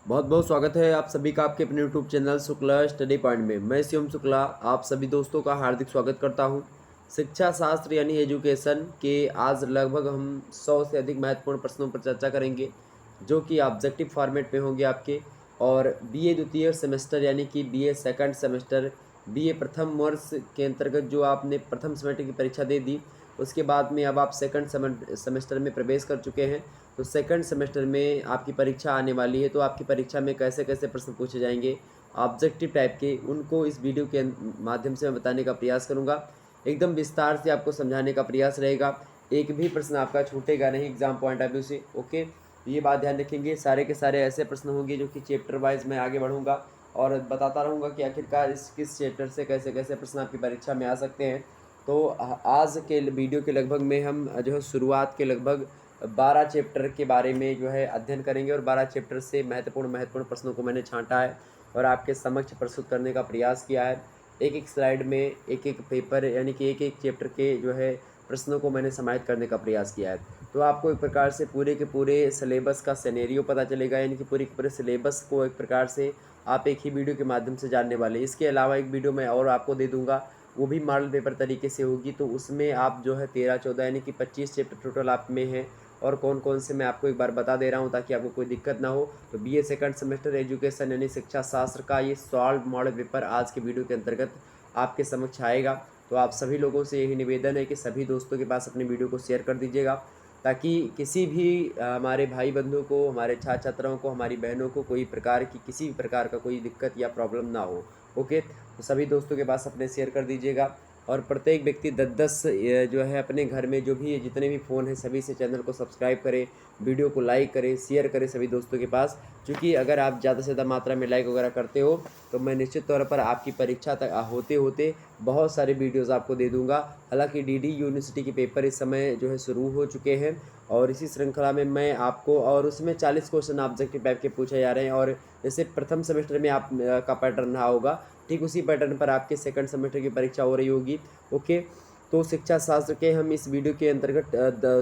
बहुत बहुत स्वागत है आप सभी का आपके अपने YouTube channel Shukla study point में। मैं शिवम शुक्ला आप सभी दोस्तों का हार्दिक स्वागत करता हूं। शिक्षा शास्त्र यानी एजुकेशन के आज लगभग हम 100 से अधिक महत्वपूर्ण प्रश्नों पर चर्चा करेंगे, जो कि ऑब्जेक्टिव फॉर्मेट में होंगे आपके। और बीए द्वितीय सेमेस्टर यानी कि बीए सेकंड सेमेस्टर, बीए प्रथम वर्ष के अंतर्गत जो आपने प्रथम सेमेस्टर की परीक्षा दे दी, उसके बाद में अब आप सेकंड सेमेस्टर में प्रवेश कर चुके हैं। तो सेकंड सेमेस्टर में आपकी परीक्षा आने वाली है, तो आपकी परीक्षा में कैसे कैसे प्रश्न पूछे जाएंगे ऑब्जेक्टिव टाइप के, उनको इस वीडियो के माध्यम से मैं बताने का प्रयास करूंगा। एकदम विस्तार से आपको समझाने का प्रयास रहेगा, एक भी प्रश्न आपका छूटेगा नहीं एग्जाम पॉइंट ऑफ व्यू से। ओके, तो ये बात ध्यान रखेंगे। सारे के सारे ऐसे प्रश्न होंगे जो कि चैप्टर वाइज मैं आगे बढ़ूंगा और बताता रहूँगा कि आखिरकार इस किस चैप्टर से कैसे कैसे प्रश्न आपकी परीक्षा में आ सकते हैं। तो आज के वीडियो के लगभग में हम जो है शुरुआत के लगभग 12 चैप्टर के बारे में जो है अध्ययन करेंगे और 12 चैप्टर से महत्वपूर्ण प्रश्नों को मैंने छांटा है और आपके समक्ष प्रस्तुत करने का प्रयास किया है। एक एक स्लाइड में एक एक पेपर यानी कि एक एक चैप्टर के जो है प्रश्नों को मैंने समाहित करने का प्रयास किया है। तो आपको एक प्रकार से पूरे के पूरे सिलेबस का सिनेरियो पता चलेगा, यानी कि पूरे के पूरे सिलेबस को एक प्रकार से आप एक ही वीडियो के माध्यम से जानने वाले। इसके अलावा एक वीडियो मैं और आपको दे दूंगा, वो भी मॉडल पेपर तरीके से होगी। तो उसमें आप जो है 13-14 यानी कि 25 चैप्टर टोटल आप में है और कौन कौन से मैं आपको एक बार बता दे रहा हूँ ताकि आपको कोई दिक्कत ना हो। तो बीए सेकंड सेमेस्टर एजुकेशन यानी शिक्षा शास्त्र का ये सॉल्व मॉडल पेपर आज के वीडियो के अंतर्गत आपके समक्ष आएगा। तो आप सभी लोगों से यही निवेदन है कि सभी दोस्तों के पास अपने वीडियो को शेयर कर दीजिएगा, ताकि किसी भी हमारे भाई बंधु को, हमारे छात्र छात्राओं को, हमारी बहनों को कोई प्रकार की किसी भी प्रकार का कोई दिक्कत या प्रॉब्लम ना हो। ओके, तो सभी दोस्तों के पास अपने शेयर कर दीजिएगा और प्रत्येक व्यक्ति 10-10 जो है अपने घर में जो भी जितने भी फ़ोन हैं सभी से चैनल को सब्सक्राइब करें, वीडियो को लाइक करें, शेयर करें सभी दोस्तों के पास। क्योंकि अगर आप ज़्यादा से ज़्यादा मात्रा में लाइक वगैरह करते हो तो मैं निश्चित तौर पर आपकी परीक्षा तक होते होते बहुत सारे वीडियोज़ आपको दे दूँगा। हालाँकि डीडी यूनिवर्सिटी के पेपर इस समय जो है शुरू हो चुके हैं और इसी श्रृंखला में मैं आपको, और उसमें 40 क्वेश्चन ऑब्जेक्टिव टाइप के पूछे जा रहे हैं। और जैसे प्रथम सेमेस्टर में आप का पैटर्न रहा होगा, ठीक उसी पैटर्न पर आपके सेकंड सेमेस्टर की परीक्षा हो रही होगी। ओके, तो शिक्षा शास्त्र के हम इस वीडियो के अंतर्गत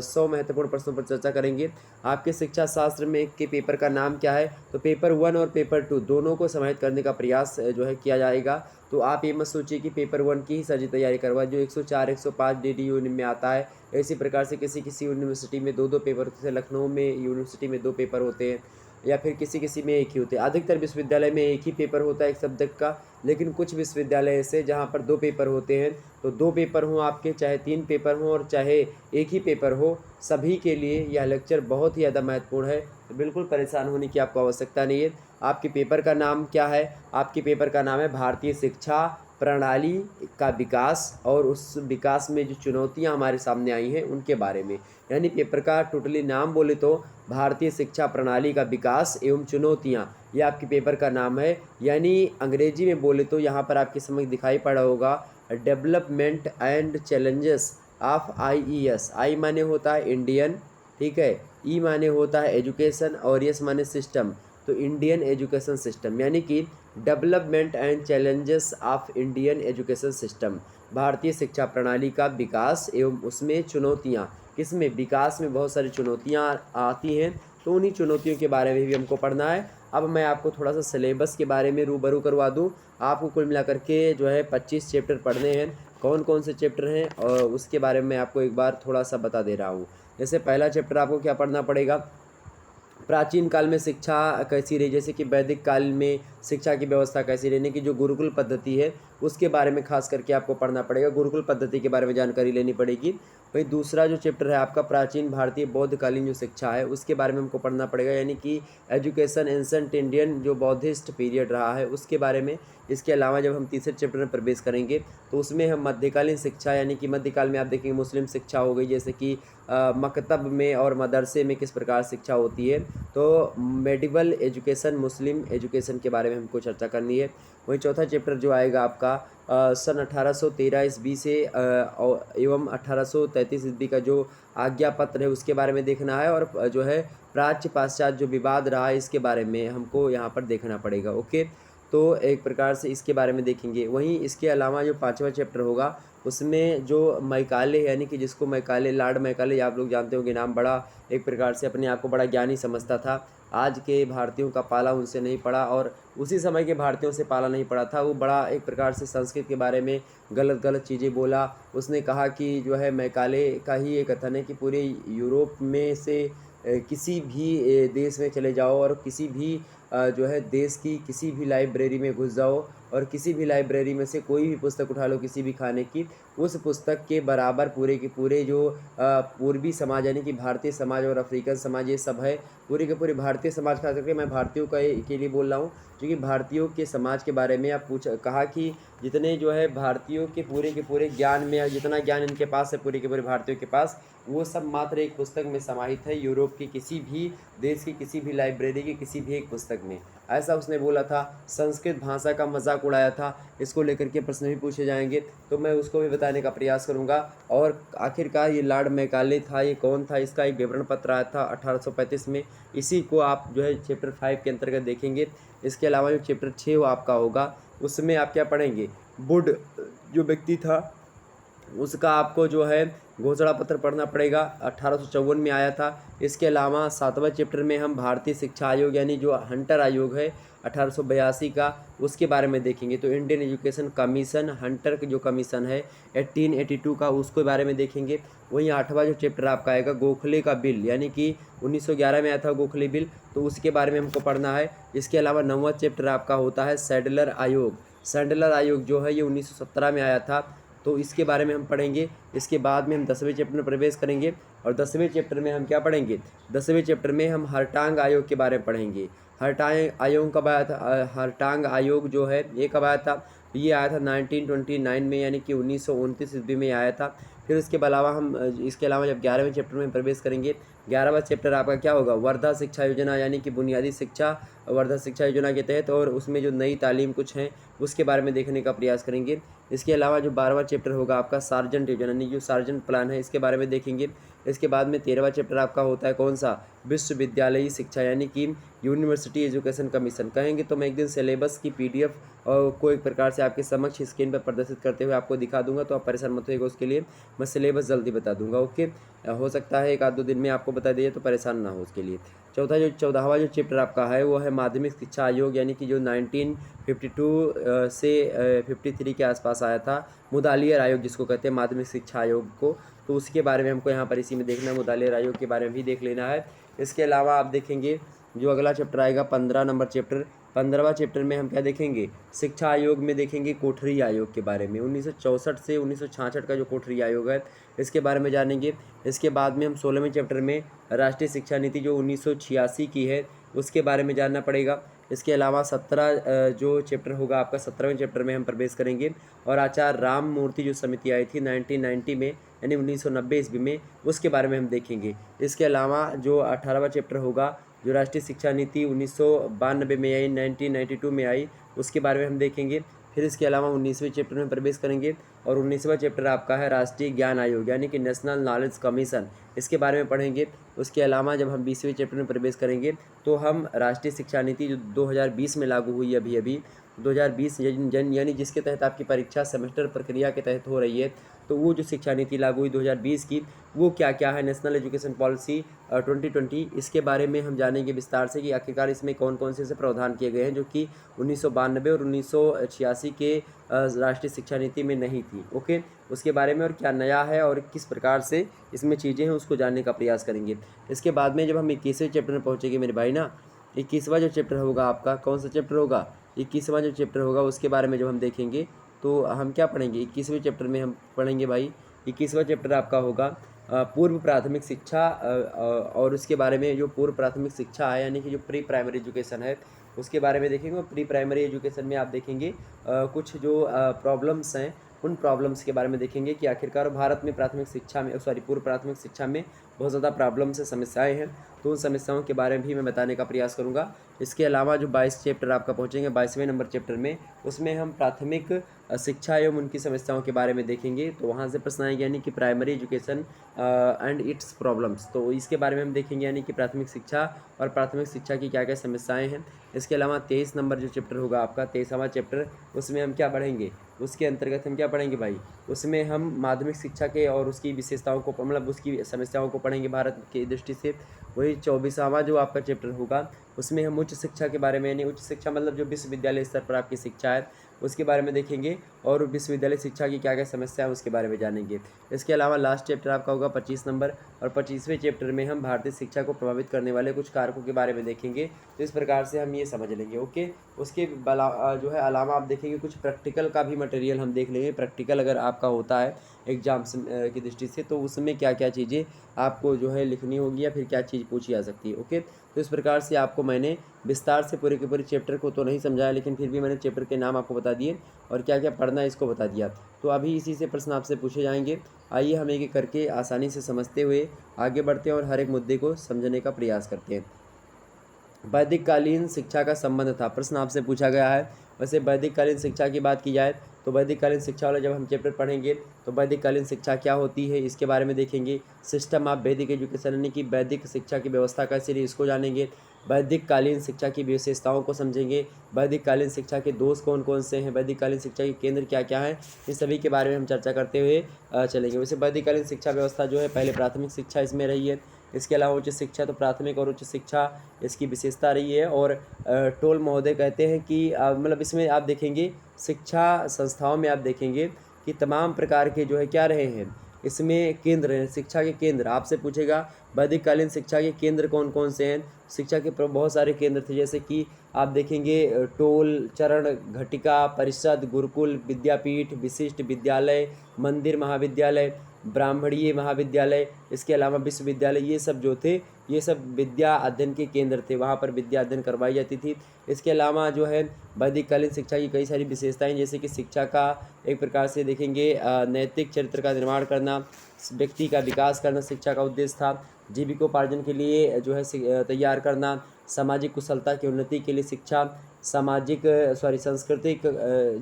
100 महत्वपूर्ण प्रश्नों पर चर्चा करेंगे। आपके शिक्षा शास्त्र में के पेपर का नाम क्या है, तो पेपर 1 और पेपर 2 दोनों को समाहित करने का प्रयास जो है किया जाएगा। तो आप ये मत सोचिए कि पेपर 1 की ही सर जी तैयारी करवा, जो 104 105 DDU में आता है। इसी प्रकार से किसी किसी यूनिवर्सिटी में 2-2 पेपर, जैसे लखनऊ में यूनिवर्सिटी में 2 पेपर होते हैं या फिर किसी किसी में एक ही होते हैं। अधिकतर विश्वविद्यालय में एक ही पेपर होता है एक सब्जेक्ट का, लेकिन कुछ विश्वविद्यालय ऐसे जहाँ पर 2 पेपर होते हैं। तो 2 पेपर हों आपके, चाहे 3 पेपर हों और चाहे एक ही पेपर हो, सभी के लिए यह लेक्चर बहुत ही ज़्यादा महत्वपूर्ण है। तो बिल्कुल परेशान होने की आपको आवश्यकता नहीं है। आपके पेपर का नाम क्या है? आपके पेपर का नाम है भारतीय शिक्षा प्रणाली का विकास और उस विकास में जो चुनौतियां हमारे सामने आई हैं उनके बारे में। यानी पेपर का टोटली नाम बोले तो भारतीय शिक्षा प्रणाली का विकास एवं चुनौतियां, ये आपके पेपर का नाम है। यानी अंग्रेजी में बोले तो यहाँ पर आपके समझ दिखाई पड़ा होगा development and challenges of IES। आई माने होता है इंडियन, ठीक है, ई माने होता है एजुकेशन और एस माने सिस्टम। तो इंडियन एजुकेशन सिस्टम यानी कि development and challenges of Indian education system, भारतीय शिक्षा प्रणाली का विकास एवं उसमें चुनौतियाँ। किसमें? विकास में बहुत सारी चुनौतियाँ आती हैं, तो उन्हीं चुनौतियों के बारे में भी हमको पढ़ना है। अब मैं आपको थोड़ा सा सिलेबस के बारे में रूबरू करवा दूँ। आपको कुल मिलाकर के जो है 25 चैप्टर पढ़ने हैं। कौन कौन से चैप्टर हैं और उसके बारे में आपको एक बार थोड़ा सा बता दे रहा हूँ। जैसे पहला चैप्टर आपको क्या पढ़ना पड़ेगा, प्राचीन काल में शिक्षा कैसी रही, जैसे कि वैदिक काल में शिक्षा की व्यवस्था कैसी रहने की जो गुरुकुल पद्धति है उसके बारे में खास करके आपको पढ़ना पड़ेगा, गुरुकुल पद्धति के बारे में जानकारी लेनी पड़ेगी। वही दूसरा जो चैप्टर है आपका प्राचीन भारतीय बौद्धकालीन जो शिक्षा है उसके बारे में हमको पढ़ना पड़ेगा, यानी कि एजुकेशन एंसेंट इंडियन जो बौद्धिस्ट पीरियड रहा है उसके बारे में। इसके अलावा जब हम तीसरे चैप्टर में प्रवेश करेंगे तो उसमें हम मध्यकालीन शिक्षा यानी कि मध्यकाल में आप देखेंगे मुस्लिम शिक्षा हो गई, जैसे कि मकतब में और मदरसे में किस प्रकार शिक्षा होती है। तो मेडिवल एजुकेशन, मुस्लिम एजुकेशन के बारे में हमको चर्चा करनी है। वही चौथा चैप्टर जो आएगा आपका सन 1813 ईस्वी से एवं 1833 ईस्वी का जो आज्ञा पत्र है उसके बारे में देखना है, और जो है प्राच्य पाश्चात्य जो विवाद रहा है इसके बारे में हमको यहाँ पर देखना पड़ेगा। ओके, तो एक प्रकार से इसके बारे में देखेंगे। वहीं इसके अलावा जो 5वां चैप्टर होगा उसमें जो मैकाले यानी कि जिसको मैकाले, लॉर्ड मैकाले आप लोग जानते होंगे नाम, बड़ा एक प्रकार से अपने आप को बड़ा ज्ञानी समझता था। आज के भारतीयों का पाला उनसे नहीं पड़ा और उसी समय के भारतीयों से पाला नहीं पड़ा था। वो बड़ा एक प्रकार से संस्कृत के बारे में गलत गलत चीज़ें बोला। उसने कहा कि जो है मैकाले का ही ये कथन है कि पूरे यूरोप में से किसी भी देश में चले जाओ और किसी भी जो है देश की किसी भी लाइब्रेरी में घुस जाओ और किसी भी लाइब्रेरी में से कोई भी पुस्तक उठा लो किसी भी खाने की, उस पुस्तक के बराबर पूरे के पूरे जो पूर्वी समाज यानी कि भारतीय समाज और अफ्रीकन समाज ये सब है, पूरे के पूरे भारतीय समाज खास करके मैं भारतीयों के लिए बोल रहा हूँ, क्योंकि भारतीयों के समाज के बारे में आप कहा कि जितने जो है भारतीयों के पूरे ज्ञान में या जितना ज्ञान इनके पास है पूरे के पूरे भारतीयों के पास, वो सब मात्र एक पुस्तक में समाहित है, यूरोप की किसी भी देश की किसी भी लाइब्रेरी की किसी भी एक पुस्तक में। ऐसा उसने बोला था। संस्कृत भाषा का मजाक उड़ाया था। इसको लेकर के प्रश्न भी पूछे जाएंगे तो मैं उसको भी बताने का प्रयास करूंगा। और आखिरकार ये लॉर्ड मैकाले था, ये कौन था, इसका एक विवरण पत्र आया था 1835 में। इसी को आप जो है चैप्टर 5 के अंतर्गत देखेंगे। इसके अलावा जो चैप्टर 6 आपका होगा उसमें आप क्या पढ़ेंगे, वुड जो व्यक्ति था उसका आपको जो है घोषणा पत्र पढ़ना पड़ेगा, 1854 में आया था। इसके अलावा 7वां चैप्टर में हम भारतीय शिक्षा आयोग यानी जो हंटर आयोग है 1882 का, उसके बारे में देखेंगे। तो इंडियन एजुकेशन कमीशन, हंटर जो कमीशन है 1882 का, उसके बारे में देखेंगे। वहीं 8वां जो चैप्टर आपका आएगा गोखले का बिल यानी कि 1911 में आया था गोखले बिल, तो उसके बारे में हमको पढ़ना है। इसके अलावा 9वां चैप्टर आपका होता है सैडलर आयोग। सैडलर आयोग जो है ये 1917 में आया था, तो इसके बारे में हम पढ़ेंगे। इसके बाद में हम 10वें चैप्टर में प्रवेश करेंगे और 10वें चैप्टर में हम क्या पढ़ेंगे, 10वें चैप्टर में हम हरटांग आयोग के बारे में पढ़ेंगे। हरटांग आयोग कब आया था, हरटांग आयोग जो है ये कब आया था, ये आया था 1929 में यानी कि 1929 ईस्वी में आया था। फिर उसके अलावा हम इसके अलावा जब 11वें चैप्टर में प्रवेश करेंगे, 11वां चैप्टर आपका क्या होगा, वर्धा शिक्षा योजना यानी कि बुनियादी शिक्षा वर्धा शिक्षा योजना के तहत, और उसमें जो नई तालीम कुछ हैं उसके बारे में देखने का प्रयास करेंगे। इसके अलावा जो 12वां चैप्टर होगा आपका सार्जेंट योजना यानी जो सार्जेंट प्लान है इसके बारे में देखेंगे। इसके बाद में 13वां चैप्टर आपका होता है कौन सा, विश्वविद्यालयी शिक्षा यानी कि यूनिवर्सिटी एजुकेशन कमीशन। कहेंगे तो मैं एक दिन सिलेबस की PDF को एक प्रकार से आपके समक्ष स्क्रीन पर प्रदर्शित करते हुए आपको दिखा दूंगा, तो आप परेशान मत होइएगा, उसके लिए मैं सिलेबस जल्दी बता दूंगा। ओके, हो सकता है 1 आध 2 दिन में आपको बता दिए तो परेशान ना हो उसके लिए। 14वां जो चैप्टर आपका है वो है माध्यमिक शिक्षा आयोग यानी कि जो 1952 से 53 के आसपास आया था, मुदालियर आयोग जिसको कहते हैं माध्यमिक शिक्षा आयोग को, तो उसके बारे में हमको यहाँ पर इसी में देखना है, मुदालियर आयोग के बारे में भी देख लेना है। इसके अलावा आप देखेंगे जो अगला चैप्टर आएगा 15 नंबर चैप्टर, 15वां चैप्टर में हम क्या देखेंगे, शिक्षा आयोग में देखेंगे कोठरी आयोग के बारे में, 1964 से 1966 का जो कोठरी आयोग है इसके बारे में जानेंगे। इसके बाद में हम 16वें चैप्टर में राष्ट्रीय शिक्षा नीति जो 1986 की है उसके बारे में जानना पड़ेगा। इसके अलावा 17 जो चैप्टर होगा आपका 17वें चैप्टर में हम प्रवेश करेंगे और आचार्य राम मूर्ति जो समिति आई थी 1990 में यानी 1990 ईस्वी में, उसके बारे में हम देखेंगे। इसके अलावा जो 18वां चैप्टर होगा जो राष्ट्रीय शिक्षा नीति 1992 में आई, 1992 में आई, उसके बारे में हम देखेंगे। फिर इसके अलावा 19वें चैप्टर में प्रवेश करेंगे और 19वां चैप्टर आपका है राष्ट्रीय ज्ञान आयोग यानी कि नेशनल नॉलेज कमीशन, इसके बारे में पढ़ेंगे। उसके अलावा जब हम 20वें चैप्टर में प्रवेश करेंगे तो हम राष्ट्रीय शिक्षा नीति जो 2020 में लागू हुई अभी 2020 यानी जिसके तहत आपकी परीक्षा सेमेस्टर प्रक्रिया के तहत हो रही है, तो वो जो शिक्षा नीति लागू हुई 2020 की, वो क्या क्या है, नेशनल एजुकेशन पॉलिसी 2020, इसके बारे में हम जानेंगे विस्तार से कि आखिरकार इसमें कौन कौन से ऐसे प्रावधान किए गए हैं जो कि 1992 और 1986 के राष्ट्रीय शिक्षा नीति में नहीं थी। ओके, उसके बारे में और क्या नया है और किस प्रकार से इसमें चीज़ें हैं उसको जानने का प्रयास करेंगे। इसके बाद में जब हम 21वें चैप्टर में पहुँचेंगे मेरे भाई ना, 21वां जो चैप्टर होगा आपका, कौन सा चैप्टर होगा, 21वां जो चैप्टर होगा उसके बारे में जब हम देखेंगे तो हम क्या पढ़ेंगे, 21वें चैप्टर में हम पढ़ेंगे भाई, 21वां चैप्टर आपका होगा पूर्व प्राथमिक शिक्षा, और उसके बारे में जो पूर्व प्राथमिक शिक्षा है यानी कि जो प्री प्राइमरी एजुकेशन है उसके बारे में देखेंगे। और प्री प्राइमरी एजुकेशन में आप देखेंगे कुछ जो प्रॉब्लम्स हैं उन प्रॉब्लम्स के बारे में देखेंगे कि आखिरकार भारत में प्राथमिक शिक्षा में पूर्व प्राथमिक शिक्षा में बहुत ज़्यादा प्रॉब्लम्स से समस्याएं हैं, तो उन समस्याओं के बारे में भी मैं बताने का प्रयास करूंगा। इसके अलावा जो 22 चैप्टर आपका पहुंचेंगे 22वें नंबर चैप्टर में, उसमें हम प्राथमिक शिक्षा एवं उनकी समस्याओं के बारे में देखेंगे। तो वहाँ से प्रश्न आएंगे यानी कि primary education and it's problems, तो इसके बारे में हम देखेंगे यानी कि प्राथमिक शिक्षा और प्राथमिक शिक्षा की क्या क्या समस्याएं हैं। इसके अलावा 23 नंबर जो चैप्टर होगा आपका 23वां चैप्टर, उसमें हम क्या पढ़ेंगे, उसके अंतर्गत हम क्या पढ़ेंगे भाई, उसमें हम माध्यमिक शिक्षा के और उसकी विशेषताओं को मतलब उसकी समस्याओं को पढ़ेंगे भारत की दृष्टि से। वही 24वां जो आपका चैप्टर होगा उसमें हम उच्च शिक्षा के बारे में, यानी उच्च शिक्षा मतलब जो विश्वविद्यालय स्तर पर आपकी शिक्षा है उसके बारे में देखेंगे और विश्वविद्यालय शिक्षा की क्या क्या समस्या है उसके बारे में जानेंगे। इसके अलावा लास्ट चैप्टर आपका होगा 25 नंबर, और 25वें चैप्टर में हम भारतीय शिक्षा को प्रभावित करने वाले कुछ कारकों के बारे में देखेंगे। तो इस प्रकार से हम ये समझ लेंगे। ओके, उसके जो है अलावा आप देखेंगे कुछ प्रैक्टिकल का भी मटेरियल हम देख लेंगे। प्रैक्टिकल अगर आपका होता है एग्जाम की दृष्टि से तो उसमें क्या क्या चीज़ें आपको जो है लिखनी होगी या फिर क्या चीज़ पूछी जा सकती है। ओके, तो इस प्रकार से आपको मैंने विस्तार से पूरे के पूरे चैप्टर को तो नहीं समझाया, लेकिन फिर भी मैंने चैप्टर के नाम आपको बता दिए और क्या क्या पढ़ना है इसको बता दिया। तो अभी इसी से प्रश्न आपसे पूछे जाएंगे। आइए हम एक एक करके आसानी से समझते हुए आगे बढ़ते हैं और हर एक मुद्दे को समझने का प्रयास करते हैं। वैदिक कालीन शिक्षा का संबंध था, प्रश्न आपसे पूछा गया है। वैसे वैदिक कालीन शिक्षा की बात की जाए तो वैदिक कालीन शिक्षा वाला जब हम चैप्टर पढ़ेंगे तो वैदिक कालीन शिक्षा क्या होती है इसके बारे में देखेंगे। सिस्टम ऑफ वैदिक एजुकेशन यानी कि वैदिक शिक्षा की व्यवस्था कैसी रही इसको जानेंगे। वैदिक कालीन शिक्षा की विशेषताओं को समझेंगे। वैदिक कालीन शिक्षा के दोष कौन कौन से हैं, वैदिक कालीन शिक्षा के केंद्र क्या क्या हैं, इस सभी के बारे में हम चर्चा करते हुए चलेंगे। वैसे वैदिक कालीन शिक्षा व्यवस्था जो है पहले प्राथमिक शिक्षा इसमें रही है। इसके अलावा उच्च शिक्षा, तो प्राथमिक और उच्च शिक्षा इसकी विशेषता रही है। और टोल महोदय कहते हैं कि मतलब इसमें आप देखेंगे शिक्षा संस्थाओं में आप देखेंगे कि तमाम प्रकार के जो है क्या रहे हैं इसमें केंद्र हैं, शिक्षा के केंद्र। आपसे पूछेगा वैदिक कालीन शिक्षा के केंद्र कौन कौन से हैं, शिक्षा के बहुत सारे केंद्र थे, जैसे कि आप देखेंगे टोल, चरण, घटिका, परिषद, गुरुकुल, विद्यापीठ, विशिष्ट विद्यालय, मंदिर, महाविद्यालय, ब्राह्मणीय महाविद्यालय, इसके अलावा विश्वविद्यालय, ये सब जो थे ये सब विद्या अध्ययन के केंद्र थे, वहाँ पर विद्या अध्ययन करवाई जाती थी। इसके अलावा जो है वैदिक कालीन शिक्षा की कई सारी विशेषताएं, जैसे कि शिक्षा का एक प्रकार से देखेंगे नैतिक चरित्र का निर्माण करना, व्यक्ति का विकास करना शिक्षा का उद्देश्य था। जीविकोपार्जन के लिए जो है तैयार करना, सामाजिक कुशलता की उन्नति के लिए शिक्षा, सामाजिक सांस्कृतिक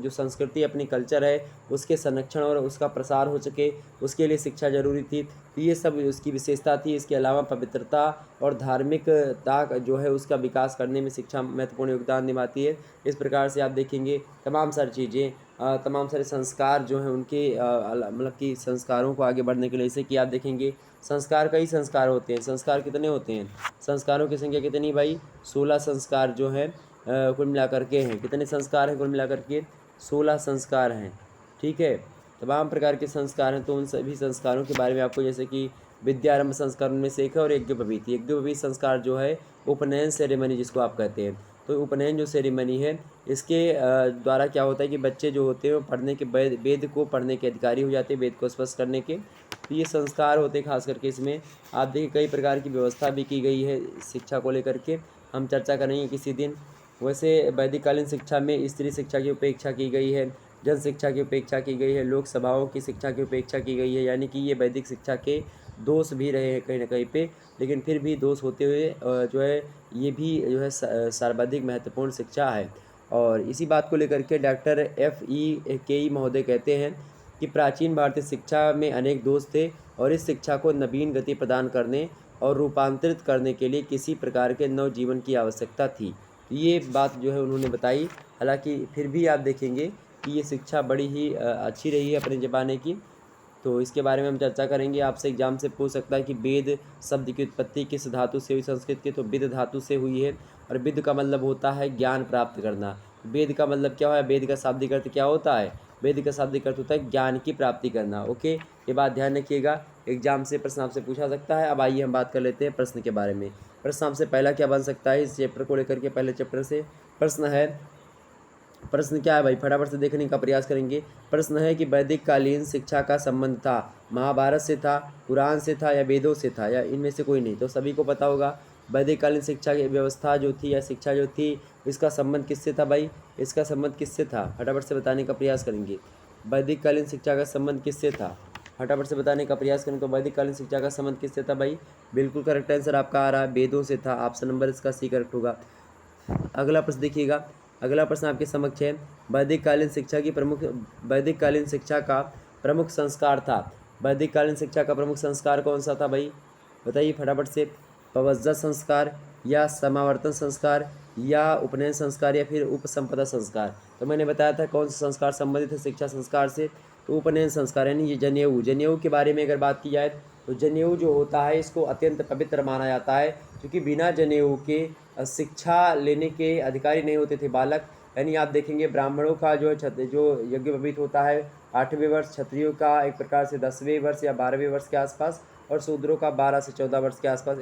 जो संस्कृति अपनी कल्चर है उसके संरक्षण और उसका प्रसार हो सके उसके लिए शिक्षा जरूरी थी। तो ये सब उसकी विशेषता थी। इसके अलावा पवित्रता और धार्मिकता जो है उसका विकास करने में शिक्षा महत्वपूर्ण योगदान निभाती है। इस प्रकार से आप देखेंगे तमाम सारी चीज़ें, तमाम सारे संस्कार जो हैं उनके मतलब कि संस्कारों को आगे बढ़ने के लिए, जैसे कि आप देखेंगे संस्कार, कई संस्कार होते हैं। संस्कार कितने होते हैं, संस्कारों की संख्या कितनी भाई, 16 संस्कार जो हैं कुल मिलाकर के हैं। कितने संस्कार हैं कुल मिलाकर के, 16 संस्कार हैं। ठीक है, तमाम प्रकार के संस्कार हैं। तो उन सभी संस्कारों के बारे में आपको, जैसे कि विद्यारंभ संस्कार उनमें से एक है, और यज्ञोपवीत। यज्ञोपवीत संस्कार जो है उपनयन सेरेमनी जिसको आप कहते हैं, तो उपनयन जो सेरेमनी है इसके द्वारा क्या होता है कि बच्चे जो होते हैं वो पढ़ने के वेद को पढ़ने के अधिकारी हो जाते हैं, वेद को स्पष्ट करने के। तो ये संस्कार होते हैं खास करके। इसमें आप देखिए कई प्रकार की व्यवस्था भी की गई है शिक्षा को लेकर के, हम चर्चा करेंगे किसी दिन। वैसे वैदिक कालीन शिक्षा में स्त्री शिक्षा की उपेक्षा की गई है, जन शिक्षा की उपेक्षा की गई है, लोक सभाओं की शिक्षा की उपेक्षा की गई है। यानी कि ये वैदिक शिक्षा के दोष भी रहे हैं कहीं ना कहीं पे, लेकिन फिर भी दोष होते हुए जो है ये भी जो है सर्वाधिक महत्वपूर्ण शिक्षा है। और इसी बात को लेकर के डॉक्टर FEKE महोदय कहते हैं कि प्राचीन भारतीय शिक्षा में अनेक दोष थे और इस शिक्षा को नवीन गति प्रदान करने और रूपांतरित करने के लिए किसी प्रकार के नव जीवन की आवश्यकता थी। ये बात जो है उन्होंने बताई। हालांकि फिर भी आप देखेंगे कि ये शिक्षा बड़ी ही अच्छी रही है अपने ज़माने की। तो इसके बारे में हम चर्चा करेंगे। आपसे एग्जाम से पूछ सकता है कि वेद शब्द की उत्पत्ति किस धातु से हुई संस्कृत की, तो विद धातु से हुई है। और विद का मतलब होता है ज्ञान प्राप्त करना। वेद का मतलब क्या है, वेद का शाब्दिक अर्थ क्या होता है, वेद का शाब्दिक अर्थ होता है ज्ञान की प्राप्ति करना। ओके, ये बात ध्यान रखिएगा, एग्जाम से प्रश्न आपसे पूछा सकता है। अब आइए हम बात कर लेते हैं प्रश्न के बारे में। प्रश्न आपसे पहला क्या बन सकता है इस चैप्टर को लेकर के, पहले चैप्टर से प्रश्न है। प्रश्न क्या है भाई, फटाफट से देखने का प्रयास करेंगे। प्रश्न है कि वैदिक कालीन शिक्षा का संबंध था महाभारत से था, कुरान से था, या वेदों से था, या इनमें से कोई नहीं। तो सभी को पता होगा वैदिक कालीन शिक्षा की व्यवस्था जो थी या शिक्षा जो थी इसका संबंध किससे था भाई, इसका संबंध किससे था, फटाफट से बताने का प्रयास करेंगे। वैदिक कालीन शिक्षा का संबंध किससे था, फटाफट से बताने का प्रयास करें। तो वैदिक कालीन शिक्षा का संबंध किससे था भाई, बिल्कुल करेक्ट आंसर आपका आ रहा है, वेदों से था। ऑप्शन नंबर इसका सी करेक्ट होगा। अगला प्रश्न देखिएगा, अगला प्रश्न आपके समक्ष है, वैदिक कालीन शिक्षा का प्रमुख संस्कार था। वैदिक कालीन शिक्षा का प्रमुख संस्कार कौन सा था भाई, बताइए फटाफट से। पवज्जा संस्कार या समावर्तन संस्कार या उपनयन संस्कार या फिर उपसंपदा संस्कार। तो मैंने बताया था कौन सा संस्कार संबंधित है शिक्षा संस्कार से, तो उपनयन संस्कार यानी ये जनेऊ के बारे में अगर बात की जाए तो जनेऊ जो होता है इसको अत्यंत पवित्र माना जाता है, क्योंकि बिना जनेऊ के शिक्षा लेने के अधिकारी नहीं होते थे बालक। यानी आप देखेंगे ब्राह्मणों का जो यज्ञोपवीत होता है 8वें वर्ष, क्षत्रियों का एक प्रकार से 10वें वर्ष या 12वें वर्ष के आसपास, और शूद्रों का 12 से 14 वर्ष के आसपास,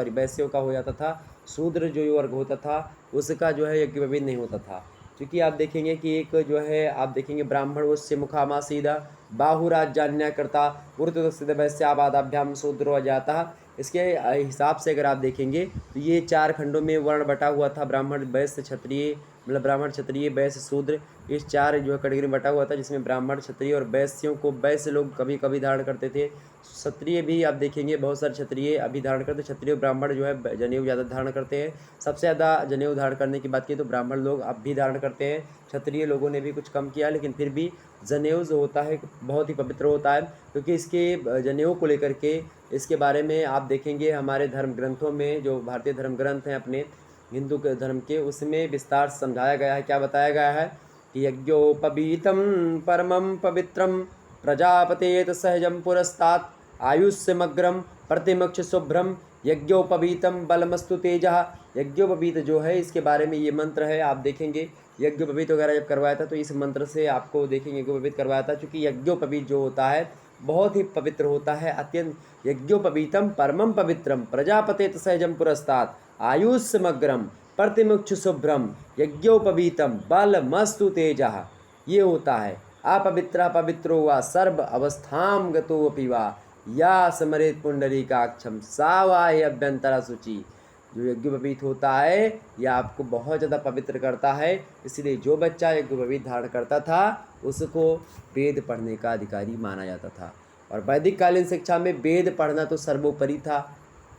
वैश्यों का हो जाता था। शूद्र जो वर्ग होता था उसका जो है यज्ञोपवीत नहीं होता था, क्योंकि आप देखेंगे कि एक जो है आप देखेंगे ब्राह्मण उससे मुखामा सीधा बाहुराज जान्या करता ऊर्ध्व वैश्याबादाभ्याम शूद्रो जाता। इसके हिसाब से अगर आप देखेंगे तो ये 4 खंडों में वर्ण बटा हुआ था, ब्राह्मण वैश्य क्षत्रिय, मतलब ब्राह्मण क्षत्रिय वैश्य शूद्र, इस 4 जो है कैटेगरी में बटा हुआ था, जिसमें ब्राह्मण क्षत्रिय और वैश्यों को वैश्य लोग कभी कभी धारण करते थे। क्षत्रिय भी आप देखेंगे बहुत सारे क्षत्रिय अभी धारण करते, क्षत्रिय ब्राह्मण जो है जनेऊ ज़्यादा धारण करते हैं। सबसे ज़्यादा जनेऊ धारण करने की बात की तो ब्राह्मण लोग अब भी धारण करते हैं, क्षत्रिय लोगों ने भी कुछ कम किया, लेकिन फिर भी जनेऊ जो होता है बहुत ही पवित्र होता है, क्योंकि इसके जनेऊ को लेकर के इसके बारे में आप देखेंगे हमारे धर्म ग्रंथों में, जो भारतीय धर्म ग्रंथ हैं अपने हिंदू के धर्म के, उसमें विस्तार से समझाया गया है। क्या बताया गया है कि यज्ञोपवीतम परमं पवित्रम प्रजापतेत सहजम पुरस्तात् आयुष्यमग्रम प्रतिमक्ष शुभ्रम यज्ञोपवीतम बलमस्तु तेजः। यज्ञोपवीत जो है इसके बारे में ये मंत्र है, आप देखेंगे यज्ञोपवीत वगैरह जब करवाया था तो इस मंत्र से आपको देखेंगे यज्ञोपवीत करवाया था, क्योंकि यज्ञोपवीत जो होता है बहुत ही पवित्र होता है, अत्यंत। यज्ञोपवीतम परमं पवित्रम प्रजापतेत सहजम पुरस्तात् आयुष्यमग्रम प्रतिमुक्ष शुभ्रम यज्ञोपवीतम बलमस्तु तेजः। ये होता है अपवित्र पवित्रो वा सर्व अवस्थाम गतोऽपि वा या स्मरेत पुंडरीकाक्षम सा वा अभ्यंतरा शुचि। जो यज्ञोपवीत होता है यह आपको बहुत ज़्यादा पवित्र करता है, इसलिए जो बच्चा यज्ञोपवीत धारण करता था उसको वेद पढ़ने का अधिकारी माना जाता था। और वैदिक कालीन शिक्षा में वेद पढ़ना तो सर्वोपरि था।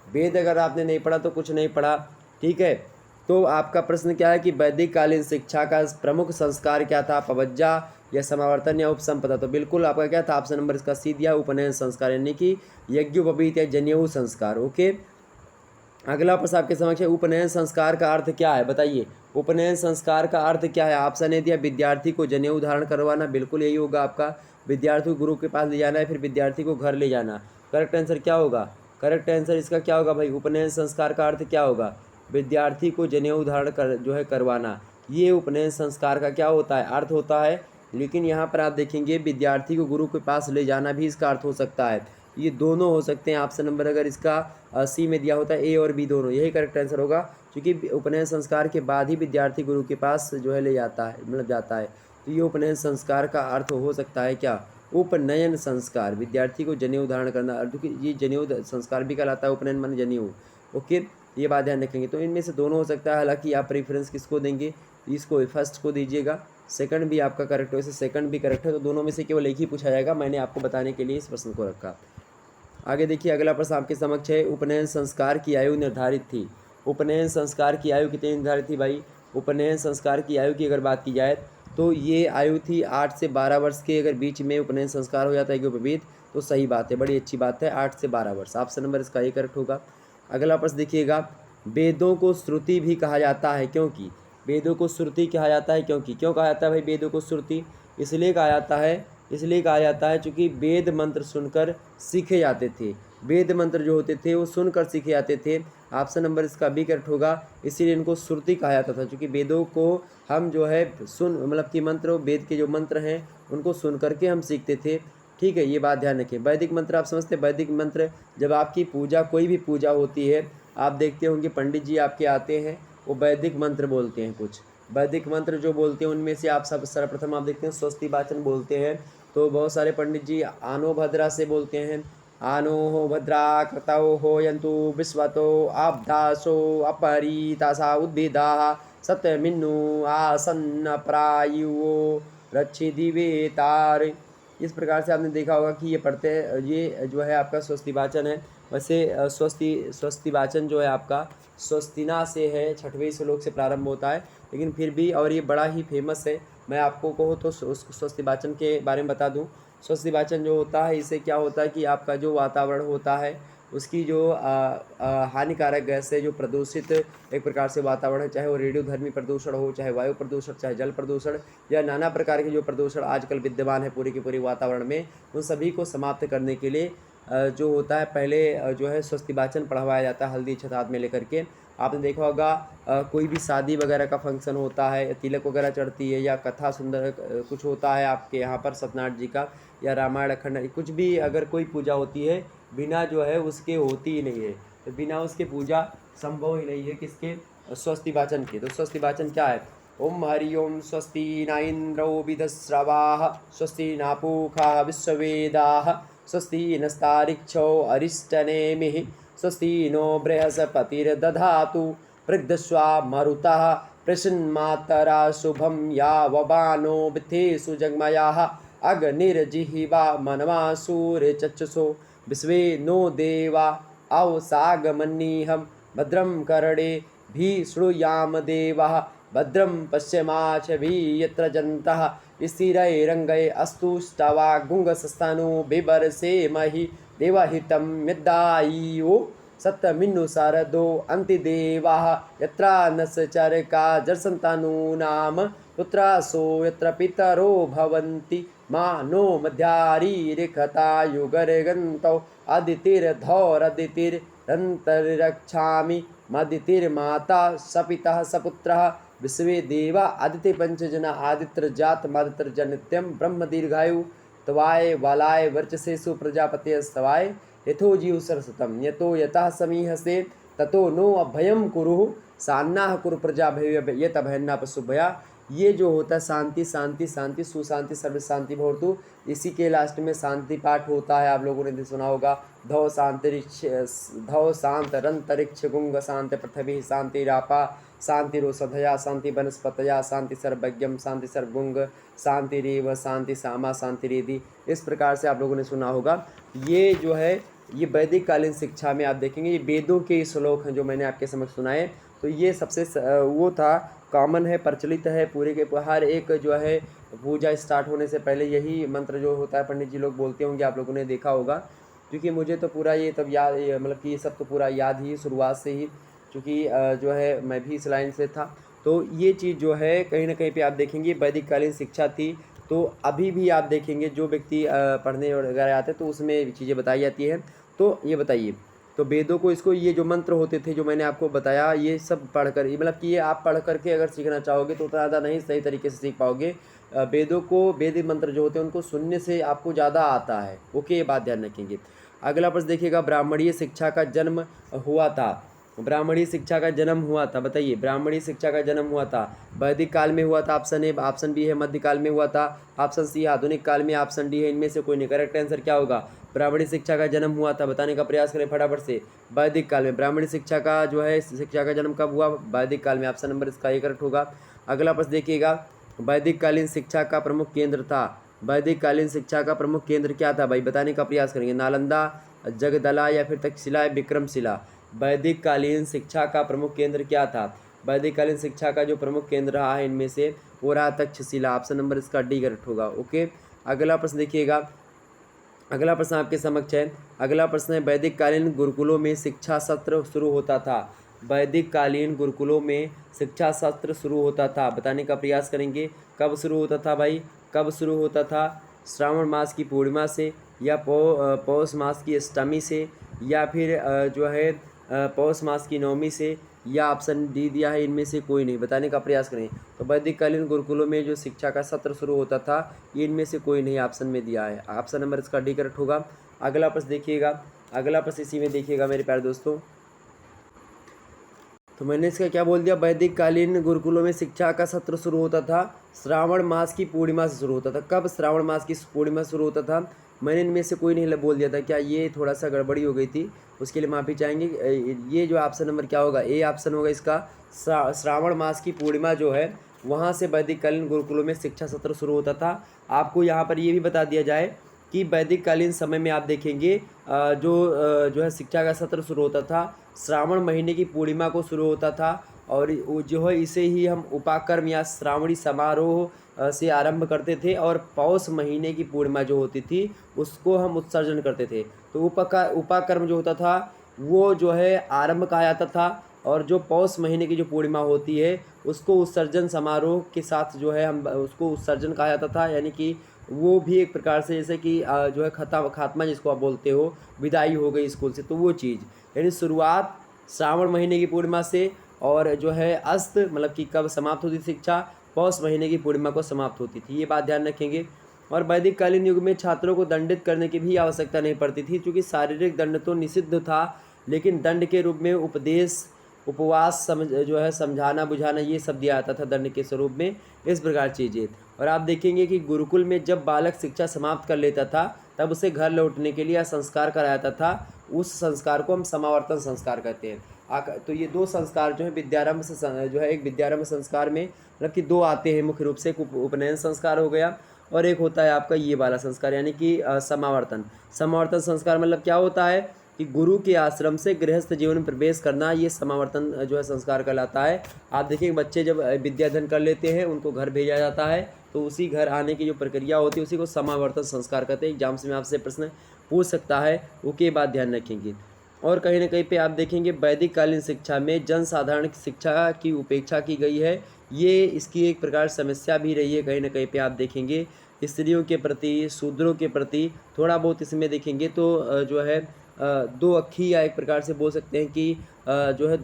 वेद अगर आपने नहीं पढ़ा तो कुछ नहीं पढ़ा, ठीक है। तो आपका प्रश्न क्या है कि वैदिक कालीन शिक्षा का प्रमुख संस्कार क्या था, पवज्जा या समावर्तन या उपसंपदा। तो बिल्कुल आपका क्या था, ऑप्शन नंबर इसका सी दिया, उपनयन संस्कार यानी कि यज्ञोपवीत या जनेऊ संस्कार। ओके, अगला प्रश्न आपके समक्ष है, उपनयन संस्कार का अर्थ क्या है, बताइए। उपनयन संस्कार का अर्थ क्या है, ऑप्शन ए दिया, विद्यार्थी को जनेऊ धारण करवाना, बिल्कुल यही होगा आपका। विद्यार्थी को गुरु के पास ले जाना है, फिर विद्यार्थी को घर ले जाना। करेक्ट आंसर क्या होगा, करेक्ट आंसर इसका क्या होगा भाई, उपनयन संस्कार का अर्थ क्या होगा, विद्यार्थी को जनेऊ धारण कर जो है करवाना, ये उपनयन संस्कार का क्या होता है, अर्थ होता है। लेकिन यहाँ पर आप देखेंगे विद्यार्थी को गुरु के पास ले जाना भी इसका अर्थ हो सकता है, ये दोनों हो सकते हैं। ऑप्शन नंबर अगर इसका सी में दिया होता है ए और बी दोनों, यही करेक्ट आंसर होगा, क्योंकि उपनयन संस्कार के बाद ही विद्यार्थी गुरु के पास जो है ले जाता है, मतलब जाता है। तो ये उपनयन संस्कार का अर्थ हो सकता है क्या, उपनयन संस्कार, विद्यार्थी को जनेऊ धारण करना, क्योंकि ये जनेऊ संस्कार भी कहलाता है, उपनयन माने जनेऊ। ओके, ये बात ध्यान रखेंगे। तो इनमें से दोनों हो सकता है, हालांकि आप प्रेफरेंस किसको देंगे, इसको फर्स्ट को दीजिएगा, सेकंड भी आपका करेक्ट है, वैसे सेकंड भी करेक्ट है, तो दोनों में से केवल एक ही पूछा जाएगा, मैंने आपको बताने के लिए इस प्रश्न को रखा। आगे देखिए, अगला प्रश्न आपके समक्ष है, उपनयन संस्कार की आयु निर्धारित थी। उपनयन संस्कार की आयु कितनी निर्धारित थी भाई, उपनयन संस्कार की आयु की अगर बात की जाए तो ये आयु थी 8 से 12 वर्ष के अगर बीच में उपनयन संस्कार हो जाता है यज्ञोपवीत तो सही बात है, बड़ी अच्छी बात है, 8 से 12 वर्ष, ऑप्शन नंबर इसका ये करेक्ट होगा। अगला प्रश्न देखिएगा, वेदों को श्रुति भी कहा जाता है क्योंकि, वेदों को श्रुति कहा जाता है क्योंकि, क्यों कहा जाता है भाई वेदों को श्रुति, इसलिए कहा जाता है क्योंकि वेद मंत्र सुनकर सीखे जाते थे, वेद मंत्र जो होते थे वो सुनकर सीखे जाते थे, ऑप्शन नंबर इसका बी करेक्ट होगा, इसीलिए इनको श्रुति कहा जाता था, क्योंकि वेदों को हम जो है मतलब कि मंत्र, वेद के जो मंत्र हैं उनको सुन करके हम सीखते थे, ठीक है, ये बात ध्यान रखें। वैदिक मंत्र आप समझते हैं, वैदिक मंत्र जब आपकी पूजा, कोई भी पूजा होती है, आप देखते होंगे पंडित जी आपके आते हैं, वो वैदिक मंत्र बोलते हैं, कुछ वैदिक मंत्र जो बोलते हैं उनमें से आप सब सर्वप्रथम आप देखते हैं स्वस्ति वाचन बोलते हैं, तो बहुत सारे पंडित जी आनो भद्रा से बोलते हैं, आनो हो भद्रा कृतौ हो यंतु विश्वतो आब्दासो अपरितासा उद्भिदा सत्यमिन्नु आसन्न प्रायुवो रक्षि दिवेतार। इस प्रकार से आपने देखा होगा कि ये पढ़ते हैं, ये जो है आपका स्वस्ति वाचन है। वैसे स्वस्ति वाचन जो है आपका स्वस्तिना से है, 6वें श्लोक से प्रारंभ होता है, लेकिन फिर भी और ये बड़ा ही फेमस है। मैं आपको कहूँ तो उस स्वस्ति वाचन के बारे में बता दूँ। स्वस्ति वाचन जो होता है, इससे क्या होता है कि आपका जो वातावरण होता है उसकी जो हानिकारक गैस है, जो प्रदूषित एक प्रकार से वातावरण है, चाहे वो रेडियोधर्मी प्रदूषण हो, चाहे वायु प्रदूषण, चाहे जल प्रदूषण या नाना प्रकार के जो प्रदूषण आजकल विद्यमान है पूरे के पूरे वातावरण में, उन सभी को समाप्त करने के लिए जो होता है पहले जो है स्वस्ति वाचन पढ़वाया जाता है हल्दी छत हाथ में लेकर के। आपने देखा होगा कोई भी शादी वगैरह का फंक्शन होता है, तिलक वगैरह चढ़ती है, या कथा सुंदर कुछ होता है आपके यहाँ पर सत्यनारायण जी का, या रामायण अखंड, कुछ भी अगर कोई पूजा होती है, बिना जो है उसके होती ही नहीं है। तो बिना उसके पूजा संभव ही नहीं है किसके, स्वस्ति वाचन के। तो स्वस्ति वाचन क्या है? ओम हरि ओम स्वस्ति न इंद्रो विधस्रवाः स्वस्ति न पूषा विश्ववेदाः स्वस्ति नस्तारिक्षो अरिष्टनेमिः स्वस्ति नो बृहस्पतिर्दधातु पृग्धस्वा मरुतः प्रसन्मातरा शुभं यावबानो वित्तेषु जग्मयाः अग्निर्जिह्वा मनवा सूर्यचक्षुषो विश्वे नो देवा आवसागमन्निहं भद्रं कर्णे भी श्रूयाम देवाः भद्रं पश्यमाशभिः यत्र जन्तः स्थिरैरङ्गै अस्तुष्टवा गुङ्गसस्तनु बिभर्षेमहि देवहितं यद्दायियो सप्तमिन्नु शारदो अन्तिदेवाः यत्र नश्चरका जर्सन्तनूनां पुत्रासो यत्र पितरो भवन्ति मानो मध्यारीरिखतायुगर्गन्तौ अदितिर्धौरदितिरन्तरिरक्षामि मदितिर्माता सपितः सपुत्रः विश्वे देवा आदित्य पंचजना आदित्यजातमादित्यजनित्यं ब्रह्म दीर्घायु तवाय वालाय वर्चसेषु प्रजापते स्तवाय यथो जीव सरस्वतम यतो यतः समीहसे ततो नो अभयम कुरु सान्नाह कुरु प्रजा भय यत अभयन्ना पशुभया। ये जो होता है शांति शांति शांति सुशांति सर्व शांति भवतु, इसी के लास्ट में शांति पाठ होता है, आप लोगों ने सुना होगा। धौ शांत रंतरिक्ष गुंग शांति पृथ्वी शांति रापा शांति रोषधया शांति वनस्पतया शांति सर्वज्ञम शांति सर्वगुंग शांति रेव शांति सामा शांति रेदि। इस प्रकार से आप लोगों ने सुना होगा। ये जो है ये वैदिक कालीन शिक्षा में आप देखेंगे, ये वेदों के श्लोक हैं जो मैंने आपके समक्ष सुनाए। तो ये सबसे वो था, कॉमन है, प्रचलित है पूरे के हर एक जो है पूजा स्टार्ट होने से पहले यही मंत्र जो होता है पंडित जी लोग बोलते होंगे, आप लोगों ने देखा होगा। क्योंकि मुझे तो पूरा ये तब याद, मतलब कि ये सब तो पूरा याद ही शुरुआत से ही, क्योंकि जो है मैं भी इस लाइन से था। तो ये चीज़ जो है कहीं ना कहीं पे आप देखेंगे वैदिक कालीन शिक्षा थी। तो अभी भी आप देखेंगे जो व्यक्ति पढ़ने वगैरह आते तो उसमें चीज़ें बताई जाती हैं। तो ये बताइए, तो वेदों को इसको ये जो मंत्र होते थे जो मैंने आपको बताया, ये सब पढ़ कर, मतलब कि ये आप पढ़ करके अगर सीखना चाहोगे तो उतना ज़्यादा नहीं सही तरीके से सीख पाओगे। वेदों को, वेदिक मंत्र जो होते हैं उनको सुनने से आपको ज़्यादा आता है। ओके, ये बात ध्यान रखेंगे। अगला प्रश्न देखिएगा, ब्राह्मणीय शिक्षा का जन्म हुआ था। ब्राह्मणी शिक्षा का जन्म हुआ था, बताइए ब्राह्मणी शिक्षा का जन्म हुआ था वैदिक काल में हुआ था। ऑप्शन ए, ऑप्शन बी है मध्यकाल में हुआ था, ऑप्शन सी आधुनिक काल में, ऑप्शन डी है इनमें से कोई नहीं। करेक्ट आंसर क्या होगा? ब्राह्मणी शिक्षा का जन्म हुआ था, बताने का प्रयास करें फटाफट से। वैदिक काल में ब्राह्मणी शिक्षा का जो है शिक्षा का जन्म कब हुआ? वैदिक काल में। ऑप्शन नंबर इसका ये करेक्ट होगा। अगला प्रश्न देखिएगा, वैदिक कालीन शिक्षा का प्रमुख केंद्र था। वैदिक कालीन शिक्षा का प्रमुख केंद्र क्या था भाई? बताने का प्रयास करेंगे। नालंदा, जगदला या फिर तक्षशिला, विक्रमशिला। वैदिक कालीन शिक्षा का प्रमुख केंद्र क्या था? वैदिक कालीन शिक्षा का जो प्रमुख केंद्र रहा है इनमें से वो रहा तक्षशिला। ऑप्शन नंबर इसका डी करेक्ट होगा। ओके, अगला प्रश्न देखिएगा, अगला प्रश्न आपके समक्ष है। अगला प्रश्न है, वैदिक कालीन गुरुकुलों में शिक्षा सत्र शुरू होता था। वैदिक कालीन गुरुकुलों में शिक्षा सत्र शुरू होता था, बताने का प्रयास करेंगे। कब शुरू होता था भाई? कब शुरू होता था? श्रावण मास की पूर्णिमा से, या पौष मास की अष्टमी से, या फिर जो है पौष मास की नवमी से, या ऑप्शन डी दिया है इनमें से कोई नहीं। बताने का प्रयास करें। तो वैदिक कालीन गुरुकुलों में जो शिक्षा का सत्र शुरू होता था ये इनमें से कोई नहीं ऑप्शन में दिया है। ऑप्शन नंबर इसका डी करेक्ट होगा। अगला प्रश्न देखिएगा, अगला प्रश्न इसी में देखिएगा मेरे प्यारे दोस्तों। तो मैंने इसका क्या बोल दिया? वैदिक कालीन गुरुकुलों में शिक्षा का सत्र शुरू होता था श्रावण मास की पूर्णिमा से शुरू होता था। कब श्रावण मास की पूर्णिमा शुरू होता था? मैंने इनमें से कोई नहीं बोल दिया था क्या? ये थोड़ा सा गड़बड़ी हो गई थी, उसके लिए माफ़ी चाहेंगे। ये जो ऑप्शन नंबर क्या होगा? ए ऑप्शन होगा इसका। श्रावण मास की पूर्णिमा जो है वहाँ से वैदिक कालीन गुरुकुलों में शिक्षा सत्र शुरू होता था। आपको यहाँ पर ये भी बता दिया जाए कि वैदिक कालीन समय में आप देखेंगे जो है शिक्षा का सत्र शुरू होता था श्रावण महीने की पूर्णिमा को शुरू होता था, और वो जो है इसे ही हम उपाकर्म या श्रावणी समारोह से आरंभ करते थे, और पौष महीने की पूर्णिमा जो होती थी उसको हम उत्सर्जन करते थे। तो उपाकर्म जो होता था वो जो है आरंभ कहा जाता था, और जो पौष महीने की जो पूर्णिमा होती है उसको उत्सर्जन समारोह के साथ जो है हम उसको उत्सर्जन कहा जाता था, यानी कि वो भी एक प्रकार से जैसे कि जो है खात्मा जिसको आप बोलते हो, विदाई हो गई स्कूल से, तो वो चीज़ यानी शुरुआत श्रावण महीने की पूर्णिमा से, और जो है अस्त मतलब कि कब समाप्त होती शिक्षा, पौष महीने की पूर्णिमा को समाप्त होती थी। ये बात ध्यान रखेंगे। और वैदिक कालीन युग में छात्रों को दंडित करने की भी आवश्यकता नहीं पड़ती थी, क्योंकि शारीरिक दंड तो निषिद्ध था, लेकिन दंड के रूप में उपदेश, उपवास, जो है समझाना बुझाना, ये सब दिया जाता था दंड के स्वरूप में। इस प्रकार चीज़ें। और आप देखेंगे कि गुरुकुल में जब बालक शिक्षा समाप्त कर लेता था तब उसे घर लौटने के लिए संस्कार कराया जाता था। उस संस्कार को हम समावर्तन संस्कार कहते हैं। तो ये दो संस्कार जो है विद्यारंभ से जो है एक विद्यारंभ संस्कार में मतलब कि दो आते हैं मुख्य रूप से, एक उपनयन संस्कार हो गया और एक होता है आपका ये वाला संस्कार, यानी कि समावर्तन। समावर्तन संस्कार मतलब क्या होता है कि गुरु के आश्रम से गृहस्थ जीवन में प्रवेश करना, ये समावर्तन जो है संस्कार कहलाता है। आप देखिए बच्चे जब विद्याधन कर लेते हैं उनको घर भेजा जाता है, तो उसी घर आने की जो प्रक्रिया होती है उसी को समावर्तन संस्कार कहते हैं। एग्जाम्स में आपसे प्रश्न पूछ सकता है, वो के बात ध्यान रखेंगे। और कहीं ना कहीं पे आप देखेंगे वैदिक कालीन शिक्षा में जनसाधारण की शिक्षा की उपेक्षा की गई है। ये इसकी एक प्रकार समस्या भी रही है। कहीं ना कहीं पे आप देखेंगे स्त्रियों के प्रति, शूद्रों के प्रति थोड़ा बहुत इसमें देखेंगे तो जो है दो अक्खी, या एक प्रकार से बोल सकते हैं कि जो है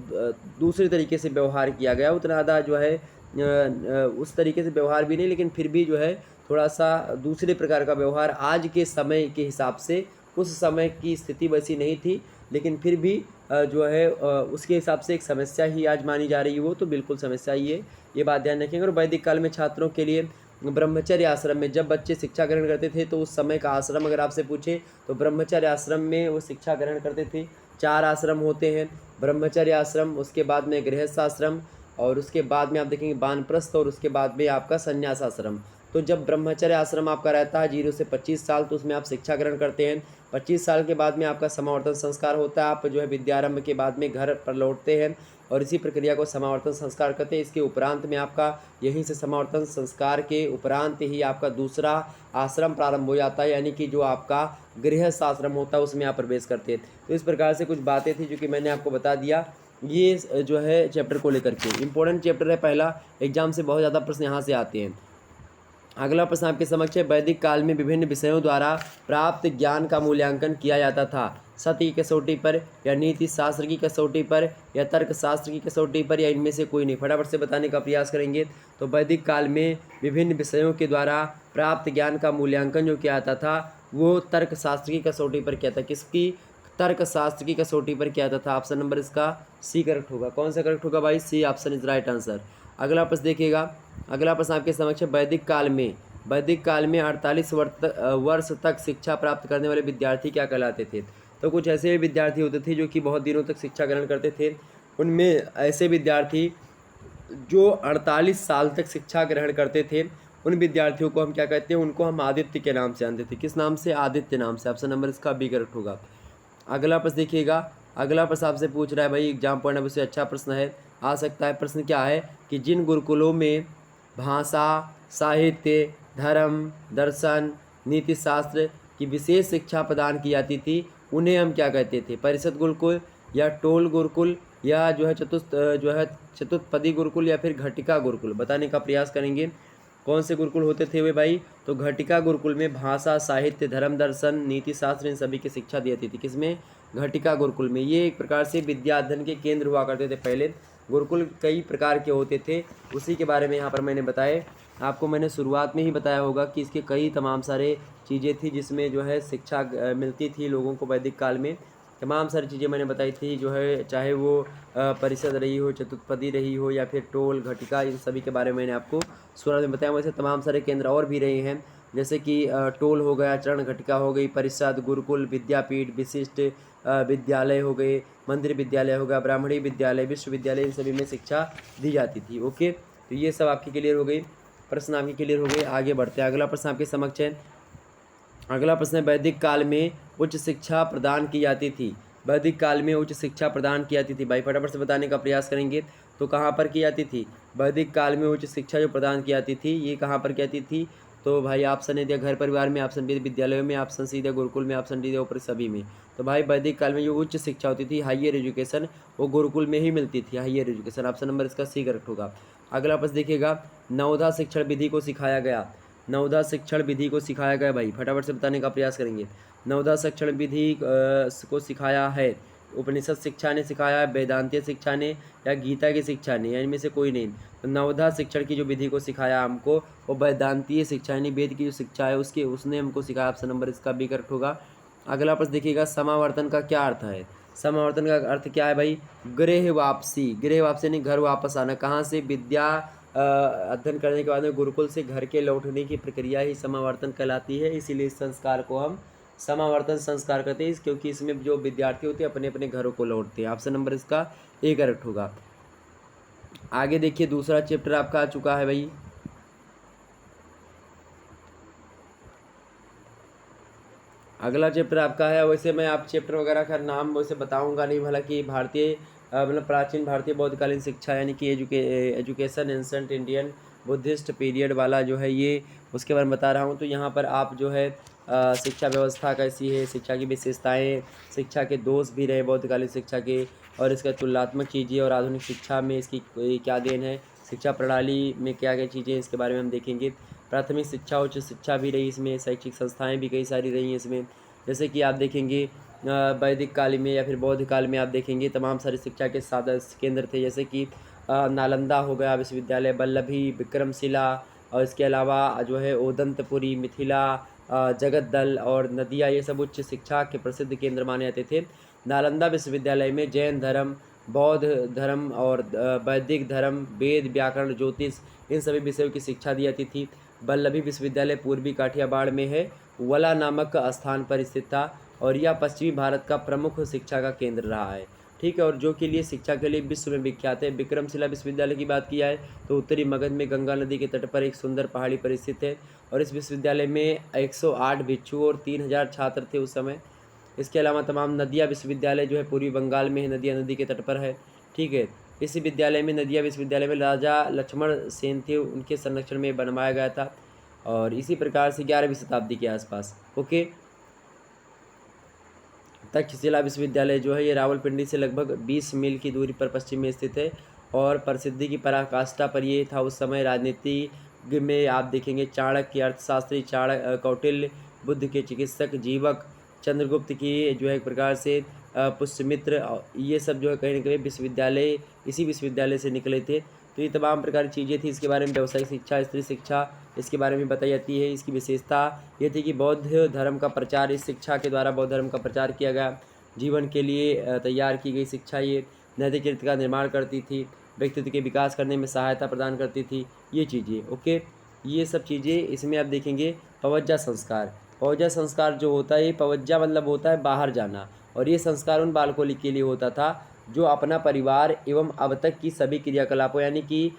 दूसरे तरीके से व्यवहार किया गया। उतना ज़्यादा जो है उस तरीके से व्यवहार भी नहीं, लेकिन फिर भी जो है थोड़ा सा दूसरे प्रकार का व्यवहार आज के समय के हिसाब से, उस समय की स्थिति वैसी नहीं थी, लेकिन फिर भी जो है उसके हिसाब से एक समस्या ही आज मानी जा रही है। वो तो बिल्कुल समस्या ही है, ये बात ध्यान रखेंगे। और वैदिक काल में छात्रों के लिए ब्रह्मचर्य आश्रम में जब बच्चे शिक्षा ग्रहण करते थे, तो उस समय का आश्रम अगर आपसे पूछे तो ब्रह्मचर्य आश्रम में वो शिक्षा ग्रहण करते थे। 4 आश्रम होते हैं, ब्रह्मचर्य आश्रम, उसके बाद में गृहस्थ आश्रम, और उसके बाद में आप देखेंगे वानप्रस्थ, और उसके बाद में आपका संन्यास आश्रम। तो जब ब्रह्मचर्य आश्रम आपका रहता है 0 से 25 साल, तो उसमें आप शिक्षा ग्रहण करते हैं। 25 साल के बाद में आपका समावर्तन संस्कार होता है, आप जो है विद्यारंभ के बाद में घर पर लौटते हैं, और इसी प्रक्रिया को समावर्तन संस्कार कहते हैं। इसके उपरांत में आपका यहीं से समावर्तन संस्कार के उपरांत ही आपका दूसरा आश्रम प्रारंभ हो जाता है, यानी कि जो आपका गृहस्थ आश्रम होता है उसमें आप प्रवेश करते हैं। तो इस प्रकार से कुछ बातें थी जो कि मैंने आपको बता दिया। ये जो है चैप्टर को लेकर के इम्पोर्टेंट चैप्टर है पहला, एग्जाम से बहुत ज़्यादा प्रश्न यहाँ से आते हैं। अगला प्रश्न आपके समक्ष है, वैदिक काल में विभिन्न विषयों द्वारा प्राप्त ज्ञान का मूल्यांकन किया जाता था। सत्य की कसौटी पर, या नीति शास्त्र की कसौटी पर, या तर्क शास्त्र की कसौटी पर, या इनमें से कोई नहीं। फटाफट से बताने का प्रयास करेंगे। तो वैदिक काल में विभिन्न विषयों के द्वारा प्राप्त ज्ञान का मूल्यांकन जो किया जाता था वो तर्क शास्त्र की कसौटी पर किया था। किसकी? तर्क शास्त्र की कसौटी पर किया जाता था। ऑप्शन नंबर इसका सी करेक्ट होगा। कौन सा करेक्ट होगा भाई? C option is right answer. अगला प्रश्न देखिएगा। अगला प्रश्न आपके समक्ष है, वैदिक काल में 48 वर्ष तक शिक्षा प्राप्त करने वाले विद्यार्थी क्या कहलाते थे? तो कुछ ऐसे विद्यार्थी होते थे जो कि बहुत दिनों तक शिक्षा ग्रहण करते थे। उनमें ऐसे विद्यार्थी जो 48 साल तक शिक्षा ग्रहण करते थे, उन विद्यार्थियों को हम क्या कहते हैं? उनको हम आदित्य के नाम से जानते थे। किस नाम से? आदित्य नाम से। ऑप्शन नंबर इसका बी करेक्ट होगा। अगला प्रश्न देखिएगा। अगला प्रश्न आपसे पूछ रहा है भाई, एग्जाम पॉइंट ऑफ व्यू से अच्छा प्रश्न है, आ सकता है। प्रश्न क्या है कि जिन गुरुकुलों में भाषा, साहित्य, धर्म, दर्शन, नीति शास्त्र की विशेष शिक्षा प्रदान की जाती थी, उन्हें हम क्या कहते थे? परिषद गुरुकुल, या टोल गुरुकुल, या जो है चतुष्पदी गुरुकुल, या फिर घटिका गुरुकुल। बताने का प्रयास करेंगे कौन से गुरुकुल होते थे वे भाई? तो घटिका गुरुकुल में भाषा, साहित्य, धर्म, दर्शन, नीति शास्त्र इन सभी की शिक्षा दी जाती थी। किसमें? घटिका गुरुकुल में। ये एक प्रकार से विद्याधन के केंद्र हुआ करते थे पहले। गुरुकुल कई प्रकार के होते थे, उसी के बारे में यहाँ पर मैंने बताए। आपको मैंने शुरुआत में ही बताया होगा कि इसके कई तमाम सारे चीज़ें थी जिसमें जो है शिक्षा मिलती थी लोगों को। वैदिक काल में तमाम सारी चीज़ें मैंने बताई थी, जो है चाहे वो परिषद रही हो, चतुष्पदी रही हो, या फिर टोल, घटिका, इन सभी के बारे में मैंने आपको शुरुआत में बताया। वैसे तमाम सारे केंद्र और भी रहे हैं, जैसे कि टोल हो गया, चरण घटिका हो गई, परिषद, गुरुकुल, विद्यापीठ, विशिष्ट विद्यालय हो गए, मंदिर विद्यालय हो गया, ब्राह्मणी विद्यालय, विश्वविद्यालय, इन सभी में शिक्षा दी जाती थी। ओके, तो ये सब आपकी क्लियर हो गई, प्रश्न आपके क्लियर हो गए। आगे बढ़ते हैं। अगला प्रश्न आपके समक्ष है, अगला प्रश्न है, वैदिक काल में उच्च शिक्षा प्रदान की जाती थी। वैदिक काल में उच्च शिक्षा प्रदान की जाती थी। भाई फटाफट से बताने का प्रयास करेंगे। तो कहाँ पर की जाती थी? वैदिक काल में उच्च शिक्षा जो प्रदान की जाती थी, ये कहाँ पर की जाती थी? तो भाई ऑप्शन ने दिया घर परिवार में, ऑप्शन बी विद्यालयों में, ऑप्शन सी दिया गुरुकुल में, ऑप्शन डी दिया ऊपर सभी में। तो भाई वैदिक काल में जो उच्च शिक्षा होती थी, हायर एजुकेशन, वो गुरुकुल में ही मिलती थी, हायर एजुकेशन। ऑप्शन नंबर इसका सी करेक्ट होगा। अगला प्रश्न देखिएगा, नवोदय शिक्षण विधि को सिखाया गया। नवोदय शिक्षण विधि को सिखाया गया, भाई फटाफट से बताने का प्रयास करेंगे। नवोदय शिक्षण विधि को सिखाया है, उपनिषद शिक्षा ने सिखाया है, वेदांतीय शिक्षा ने, या गीता की शिक्षा ने, या इनमें से कोई नहीं। तो नवोदय शिक्षण की जो विधि को सिखाया हमको, वो वेदांतीय शिक्षा यानी वेद की जो शिक्षा है उसके उसने हमको सिखाया। ऑप्शन नंबर इसका बी करेक्ट होगा। अगला प्रश्न देखिएगा, समावर्तन का क्या अर्थ है? समावर्तन का अर्थ क्या है भाई? गृह वापसी। गृह वापसी यानी घर वापस आना। कहाँ से? विद्या अध्ययन करने के बाद में गुरुकुल से घर के लौटने की प्रक्रिया ही समावर्तन कहलाती है। इसीलिए इस संस्कार को हम समावर्तन संस्कार कहते हैं, क्योंकि इसमें जो विद्यार्थी होते हैं अपने अपने घरों को लौटते हैं। ऑप्शन नंबर इसका ए करेक्ट होगा। आगे देखिए, दूसरा चैप्टर आपका आ चुका है भाई। अगला चैप्टर आपका है, वैसे मैं आप चैप्टर वगैरह का नाम वैसे बताऊंगा नहीं, हालांकि भारतीय मतलब प्राचीन भारतीय बौद्धकालीन शिक्षा यानी कि education ancient Indian Buddhist period वाला जो है ये, उसके बारे में बता रहा हूँ। तो यहाँ पर आप जो है शिक्षा व्यवस्था कैसी है, शिक्षा की विशेषताएँ, शिक्षा के दोष भी रहे बौद्धकालीन शिक्षा के, और इसका तुलनात्मक चीज़ें और आधुनिक शिक्षा में इसकी क्या देन है, शिक्षा प्रणाली में क्या क्या चीज़ें, इसके बारे में हम देखेंगे। प्राथमिक शिक्षा उच्च शिक्षा भी रही इसमें, शैक्षिक संस्थाएं भी कई सारी रही हैं इसमें। जैसे कि आप देखेंगे वैदिक काल में या फिर बौद्ध काल में आप देखेंगे तमाम सारी शिक्षा के साधन केंद्र थे, जैसे कि नालंदा हो गया विश्वविद्यालय, वल्लभी, विक्रमशिला, और इसके अलावा जो है ओदंतपुरी, मिथिला, जगद्दल और नदिया, ये सब उच्च शिक्षा के प्रसिद्ध केंद्र माने जाते थे। नालंदा विश्वविद्यालय में जैन धर्म, बौद्ध धर्म और वैदिक धर्म, वेद, व्याकरण, ज्योतिष, इन सभी विषयों की शिक्षा दी जाती थी। वल्लभी विश्वविद्यालय पूर्वी काठियावाड़ में है, वला नामक स्थान पर स्थित था, और यह पश्चिमी भारत का प्रमुख शिक्षा का केंद्र रहा है। ठीक है, और जो के लिए शिक्षा के लिए विश्व में विख्यात है। विक्रमशिला विश्वविद्यालय की बात किया है तो उत्तरी मगध में गंगा नदी के तट पर एक सुंदर पहाड़ी पर स्थित है, और इस विश्वविद्यालय में 108 भिक्षु और 3000 छात्र थे उस समय। इसके अलावा तमाम नदिया विश्वविद्यालय जो है पूर्वी बंगाल में है, नदिया नदी के तट पर है। ठीक है, इस विद्यालय में, नदिया विश्वविद्यालय में राजा लक्ष्मण सेन थे, उनके संरक्षण में बनवाया गया था, और इसी प्रकार से 11वीं शताब्दी के आसपास। ओके, तक्षशिला विश्वविद्यालय जो है ये रावलपिंडी से लगभग 20 मील की दूरी पर पश्चिम में स्थित है, और प्रसिद्धि की पराकाष्ठा पर ये था उस समय। राजनीति में आप देखेंगे चाणक्य अर्थशास्त्री, कौटिल्य, बुद्ध के चिकित्सक, जीवक, चंद्रगुप्त की जो है एक प्रकार से पुष्यमित्र, ये सब जो है कहीं ना कहीं विश्वविद्यालय, इसी विश्वविद्यालय से निकले थे। तो ये तमाम प्रकार की चीज़ें थी। इसके बारे में व्यावसायिक शिक्षा, स्त्री शिक्षा, इसके बारे में बताई जाती है। इसकी विशेषता ये थी कि बौद्ध धर्म का प्रचार, इस शिक्षा के द्वारा बौद्ध धर्म का प्रचार किया गया। जीवन के लिए तैयार की गई शिक्षा ये नैतिक चरित्र का निर्माण करती थी, व्यक्तित्व के विकास करने में सहायता प्रदान करती थी, ये चीज़ें। ओके, ये सब चीज़ें इसमें आप देखेंगे। पवज्जा संस्कार, पवज्जा संस्कार जो होता है, पवज्जा मतलब होता है बाहर जाना, और ये संस्कार उन बालकों के लिए होता था जो अपना परिवार एवं अब तक की सभी क्रियाकलापों यानी कि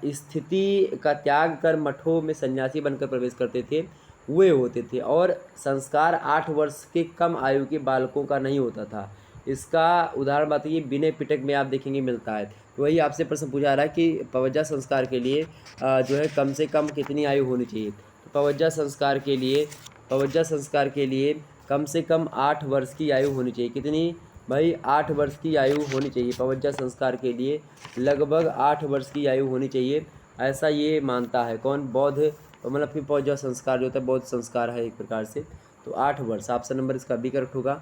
स्थिति का त्याग कर मठों में सन्यासी बनकर प्रवेश करते थे, वे होते थे। और संस्कार 8 वर्ष के कम आयु के बालकों का नहीं होता था। इसका उदाहरण बात ये विनय पिटक में आप देखेंगे मिलता है। तो वही आपसे प्रश्न पूछा रहा है कि पवज्जा संस्कार के लिए जो है कम से कम कितनी आयु होनी चाहिए। तो पवज्जा संस्कार के लिए कम से कम 8 वर्ष की आयु होनी चाहिए। कितनी भाई? 8 वर्ष की आयु होनी चाहिए। पवज्जा संस्कार के लिए लगभग 8 वर्ष की आयु होनी चाहिए, ऐसा ये मानता है कौन? बौद्ध, मतलब फिर पवज्जा संस्कार जो होता है बौद्ध संस्कार है एक प्रकार से। तो 8 वर्ष, ऑप्शन नंबर इसका बी करेक्ट होगा।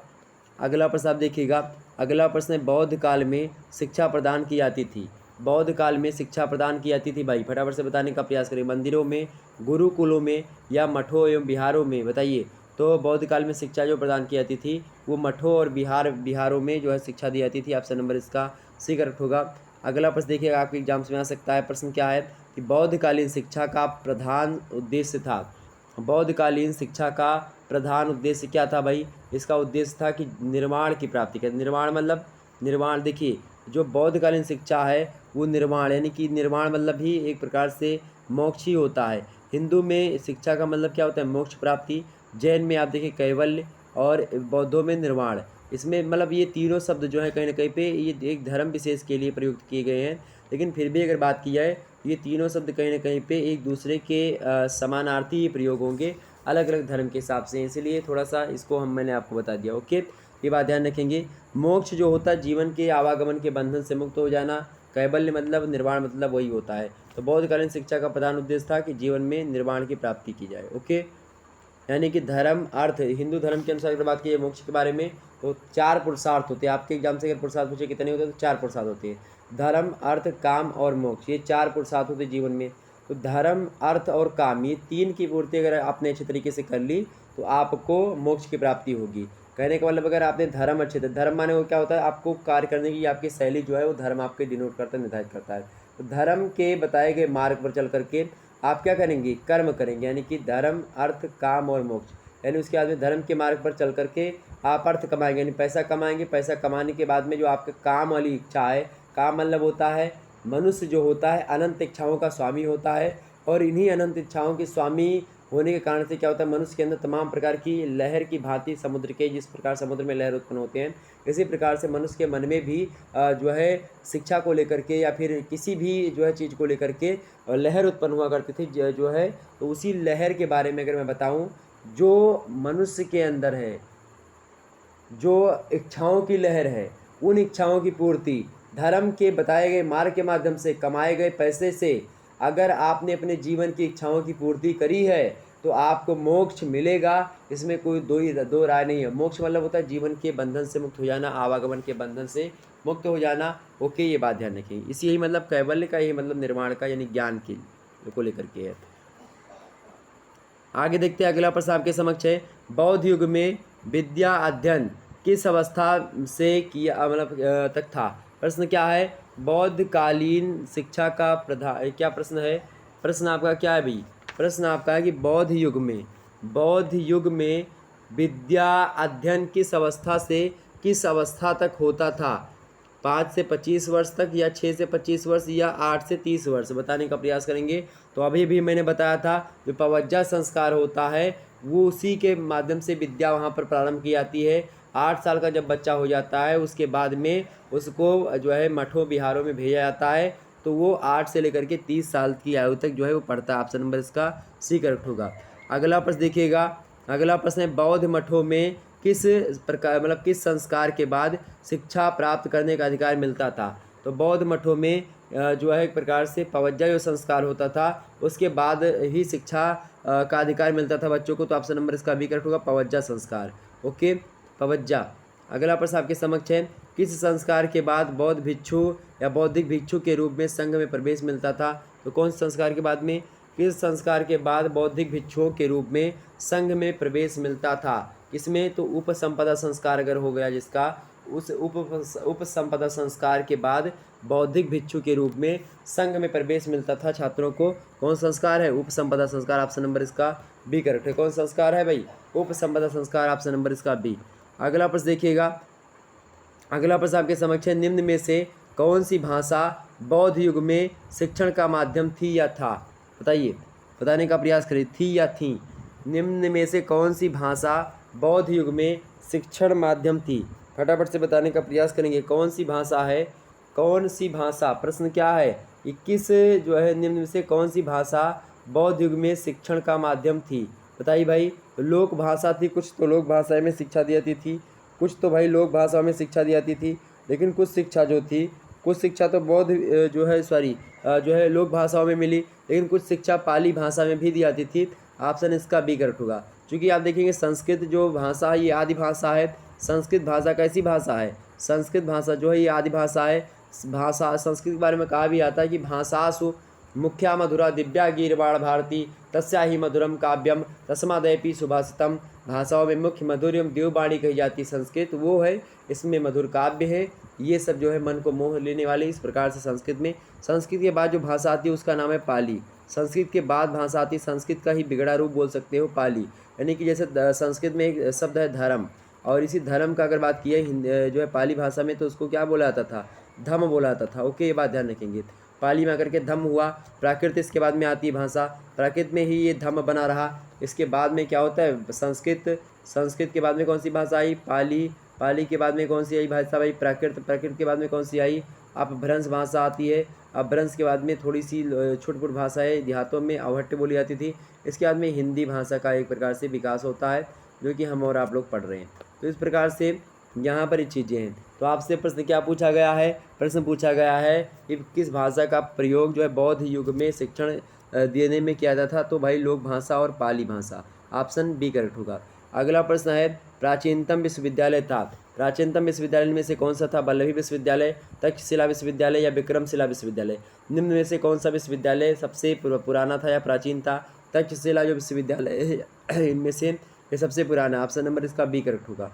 अगला प्रश्न आप देखिएगा। अगला प्रश्न है, बौद्ध काल में शिक्षा प्रदान की जाती थी। बौद्ध काल में शिक्षा प्रदान की जाती थी, भाई फटाफट से बताने का प्रयास करें। मंदिरों में, गुरुकुलों में, या मठों एवं बिहारों में? बताइए। तो बौद्ध काल में शिक्षा जो प्रदान की जाती थी वो मठों और बिहारों में जो है शिक्षा दी जाती थी। ऑप्शन नंबर इसका सी करेक्ट होगा। अगला प्रश्न देखिएगा, आपके एग्जाम्स में आ सकता है। प्रश्न क्या है कि बौद्धकालीन शिक्षा का प्रधान उद्देश्य था। बौद्धकालीन शिक्षा का प्रधान उद्देश्य क्या था भाई? इसका उद्देश्य था कि निर्वाण की प्राप्ति कर। निर्वाण मतलब, निर्वाण देखिए, जो बौद्धकालीन शिक्षा है वो निर्वाण यानी कि निर्वाण मतलब ही एक प्रकार से मोक्ष ही होता है। हिंदू में शिक्षा का मतलब क्या होता है? मोक्ष प्राप्ति। जैन में आप देखिए कैवल्य और बौद्धों में निर्वाण। इसमें मतलब ये तीनों शब्द जो है कहीं ना कहीं पे ये एक धर्म विशेष के लिए प्रयुक्त किए गए हैं, लेकिन फिर भी अगर बात की जाए ये तीनों शब्द कहीं ना कहीं पे एक दूसरे के समानार्थी ही प्रयोग होंगे अलग अलग धर्म के हिसाब से, इसीलिए थोड़ा सा इसको मैंने आपको बता दिया। ओके, ये बात ध्यान रखेंगे। मोक्ष जो होता है जीवन के आवागमन के बंधन से मुक्त हो जाना, कैवल्य मतलब निर्वाण मतलब वही होता है। तो बौद्धकालीन शिक्षा का प्रधान उद्देश्य था कि जीवन में निर्वाण की प्राप्ति की जाए। ओके, यानी कि धर्म अर्थ, हिंदू धर्म के अनुसार अगर बात की मोक्ष के बारे में तो 4 पुरुषार्थ होते हैं। आपके एग्जाम से अगर पुरुषार्थ पूछे कितने होते हैं तो 4 पुरुषार्थ होते हैं। धर्म अर्थ काम और मोक्ष, ये 4 पुरुषार्थ होते हैं जीवन में। तो धर्म अर्थ और काम ये 3 की पूर्ति अगर आपने अच्छे तरीके से कर ली तो आपको मोक्ष की प्राप्ति होगी। कहने का मतलब अगर आपने धर्म अच्छे थे, धर्म माने वो क्या होता है, आपको कार्य करने की आपकी शैली जो है वो धर्म आपके डिनोट करता है, निर्धारित करता है। तो धर्म के बताए गए मार्ग पर चल करके आप क्या करेंगे, कर्म करेंगे, यानी कि धर्म अर्थ काम और मोक्ष, यानी उसके बाद में धर्म के मार्ग पर चल करके आप अर्थ कमाएंगे यानी पैसा कमाएंगे। पैसा कमाने के बाद में जो आपके काम वाली इच्छा है, काम मतलब होता है मनुष्य जो होता है अनंत इच्छाओं का स्वामी होता है, और इन्हीं अनंत इच्छाओं के स्वामी होने के कारण से क्या होता है, मनुष्य के अंदर तमाम प्रकार की लहर की भांति समुद्र के, जिस प्रकार समुद्र में लहर उत्पन्न होते हैं, इसी प्रकार से मनुष्य के मन में भी जो है शिक्षा को लेकर के या फिर किसी भी जो है चीज़ को लेकर के लहर उत्पन्न हुआ करती थी जो है। तो उसी लहर के बारे में अगर मैं बताऊं, जो मनुष्य के अंदर है, जो इच्छाओं की लहर है, उन इच्छाओं की पूर्ति धर्म के बताए गए मार्ग के माध्यम से कमाए गए पैसे से अगर आपने अपने जीवन की इच्छाओं की पूर्ति करी है तो आपको मोक्ष मिलेगा। इसमें कोई दो राय नहीं है। मोक्ष मतलब होता है जीवन के बंधन से मुक्त हो जाना, आवागमन के बंधन से मुक्त हो जाना। ओके, ये बात ध्यान रखिए। इसी यही मतलब कैवल्य का, यही मतलब निर्वाण का, यानी ज्ञान के को लेकर के है। आगे देखते हैं, अगला प्रश्न आपके समक्ष है। बौद्ध युग में विद्या अध्ययन किस अवस्था से किया मतलब तक था? प्रश्न क्या है, बौद्धकालीन शिक्षा का प्रधान क्या प्रश्न है? प्रश्न आपका क्या है भाई? प्रश्न आपका है कि बौद्ध युग में विद्या अध्ययन किस अवस्था से किस अवस्था तक होता था? 5 से 25 वर्ष तक, या 6 से 25 वर्ष, या 8 से 30 वर्ष? बताने का प्रयास करेंगे। तो अभी भी मैंने बताया था जो पवज्जा संस्कार होता है वो उसी के माध्यम से विद्या वहाँ पर प्रारंभ की जाती है। 8 साल का जब बच्चा हो जाता है उसके बाद में उसको जो है मठों बिहारों में भेजा जाता है, तो वो 8 से लेकर के 30 साल की आयु तक जो है वो पढ़ता है। ऑप्शन नंबर इसका सी करेक्ट होगा। अगला प्रश्न देखिएगा, अगला प्रश्न है, बौद्ध मठों में किस प्रकार मतलब किस संस्कार के बाद शिक्षा प्राप्त करने का अधिकार मिलता था? तो बौद्ध मठों में जो है एक प्रकार से पवज्जा जो संस्कार होता था उसके बाद ही शिक्षा का अधिकार मिलता था बच्चों को। तो ऑप्शन नंबर इसका बी करेक्ट होगा, पवज्जा संस्कार। ओके, पवज्जा। अगला प्रश्न आपके समक्ष है, किस संस्कार के बाद बौद्ध भिक्षु या बौद्धिक भिक्षु के रूप में संघ में प्रवेश मिलता था? तो कौन से संस्कार के बाद में, किस संस्कार के बाद बौद्धिक भिक्षुओं के रूप में संघ में प्रवेश मिलता था? इसमें तो उपसंपदा संस्कार अगर हो गया जिसका, उस उपसंपदा संस्कार के बाद बौद्धिक भिक्षु के रूप में संघ में प्रवेश मिलता था छात्रों को। कौन संस्कार है? उपसंपदा संस्कार। ऑप्शन नंबर इसका बी करेक्ट है। कौन संस्कार है भाई? उपसंपदा संस्कार। ऑप्शन नंबर इसका बी। अगला प्रश्न देखिएगा, अगला प्रश्न आपके समक्ष है, निम्न में से कौन सी भाषा बौद्ध युग में शिक्षण का माध्यम थी या था? बताइए, बताने का प्रयास करिए, थी या थी? निम्न में से कौन सी भाषा बौद्ध युग में शिक्षण माध्यम थी? फटाफट से बताने का प्रयास करेंगे, कौन सी भाषा है, कौन सी भाषा? प्रश्न क्या है, 21 जो है निम्न में से कौन सी भाषा बौद्ध युग में शिक्षण का माध्यम थी? बताइए भाई। लोक भाषा थी, कुछ तो लोक भाषा में शिक्षा दी जाती थी, कुछ तो भाई लोक भाषा में शिक्षा दी जाती थी, लेकिन कुछ शिक्षा जो थी, कुछ शिक्षा तो बौद्ध जो है जो है लोक भाषाओं में मिली, लेकिन कुछ शिक्षा पाली भाषा में भी दी जाती थी। ऑप्शन इसका बी करेक्ट होगा। क्योंकि आप देखेंगे संस्कृत जो भाषा है ये आदि भाषा है। संस्कृत भाषा कैसी भाषा है? संस्कृत भाषा जो है ये आदि भाषा है। भाषा संस्कृत के बारे में कहा भी आता है कि भाषासु मुख्या मधुरा दिव्या गीर्वाण भारती तस्या ही मधुरम काव्यम तस्मादयपि सुभाषितम। भाषाओं में मुख्य मधुर्यम देववाणी कही जाती संस्कृत वो है, इसमें मधुर काव्य है, ये सब जो है मन को मोह लेने वाले। इस प्रकार से संस्कृत में, संस्कृत के बाद जो भाषा आती है उसका नाम है पाली। संस्कृत के बाद भाषा आती है, संस्कृत का ही बिगड़ा रूप बोल सकते हो पाली। यानी कि जैसे संस्कृत में एक शब्द है धर्म, और इसी धर्म का अगर बात की है जो है पाली भाषा में तो उसको क्या बोला जाता था? धम बोला जाता था। ओके, ये बात ध्यान रखेंगे। पाली में आकर के धम्म हुआ। प्राकृत इसके बाद में आती है भाषा, प्राकृत में ही ये धम्म बना रहा। इसके बाद में क्या होता है संस्कृत, संस्कृत के बाद में कौन सी भाषा आई पाली, पाली के बाद में कौन सी आई भाषा भाई प्राकृत, प्राकृत के बाद में कौन सी आई अपभ्रंश भाषा आती है। अपभ्रंश के बाद में थोड़ी सी छोटी छोटी भाषाएं देहातों में अवहट्ट बोली जाती थी। इसके बाद में हिंदी भाषा का एक प्रकार से विकास होता है जो कि हम और आप लोग पढ़ रहे हैं। तो इस प्रकार से यहाँ पर ये चीज़ें हैं। तो आपसे प्रश्न क्या पूछा गया है, प्रश्न पूछा गया है कि किस भाषा का प्रयोग जो है बौद्ध युग में शिक्षण देने में किया जाता था। तो भाई लोक भाषा और पाली भाषा, ऑप्शन बी करेक्ट होगा। अगला प्रश्न है प्राचीनतम विश्वविद्यालय था, प्राचीनतम विश्वविद्यालय में से कौन सा था, वल्लभी विश्वविद्यालय, तक्षशिला विश्वविद्यालय या विक्रमशिला विश्वविद्यालय। निम्न में से कौन सा विश्वविद्यालय सबसे पुराना था या प्राचीन था। तक्षशिला जो विश्वविद्यालय है इनमें से ये सबसे पुराना, ऑप्शन नंबर इसका बी करेक्ट होगा।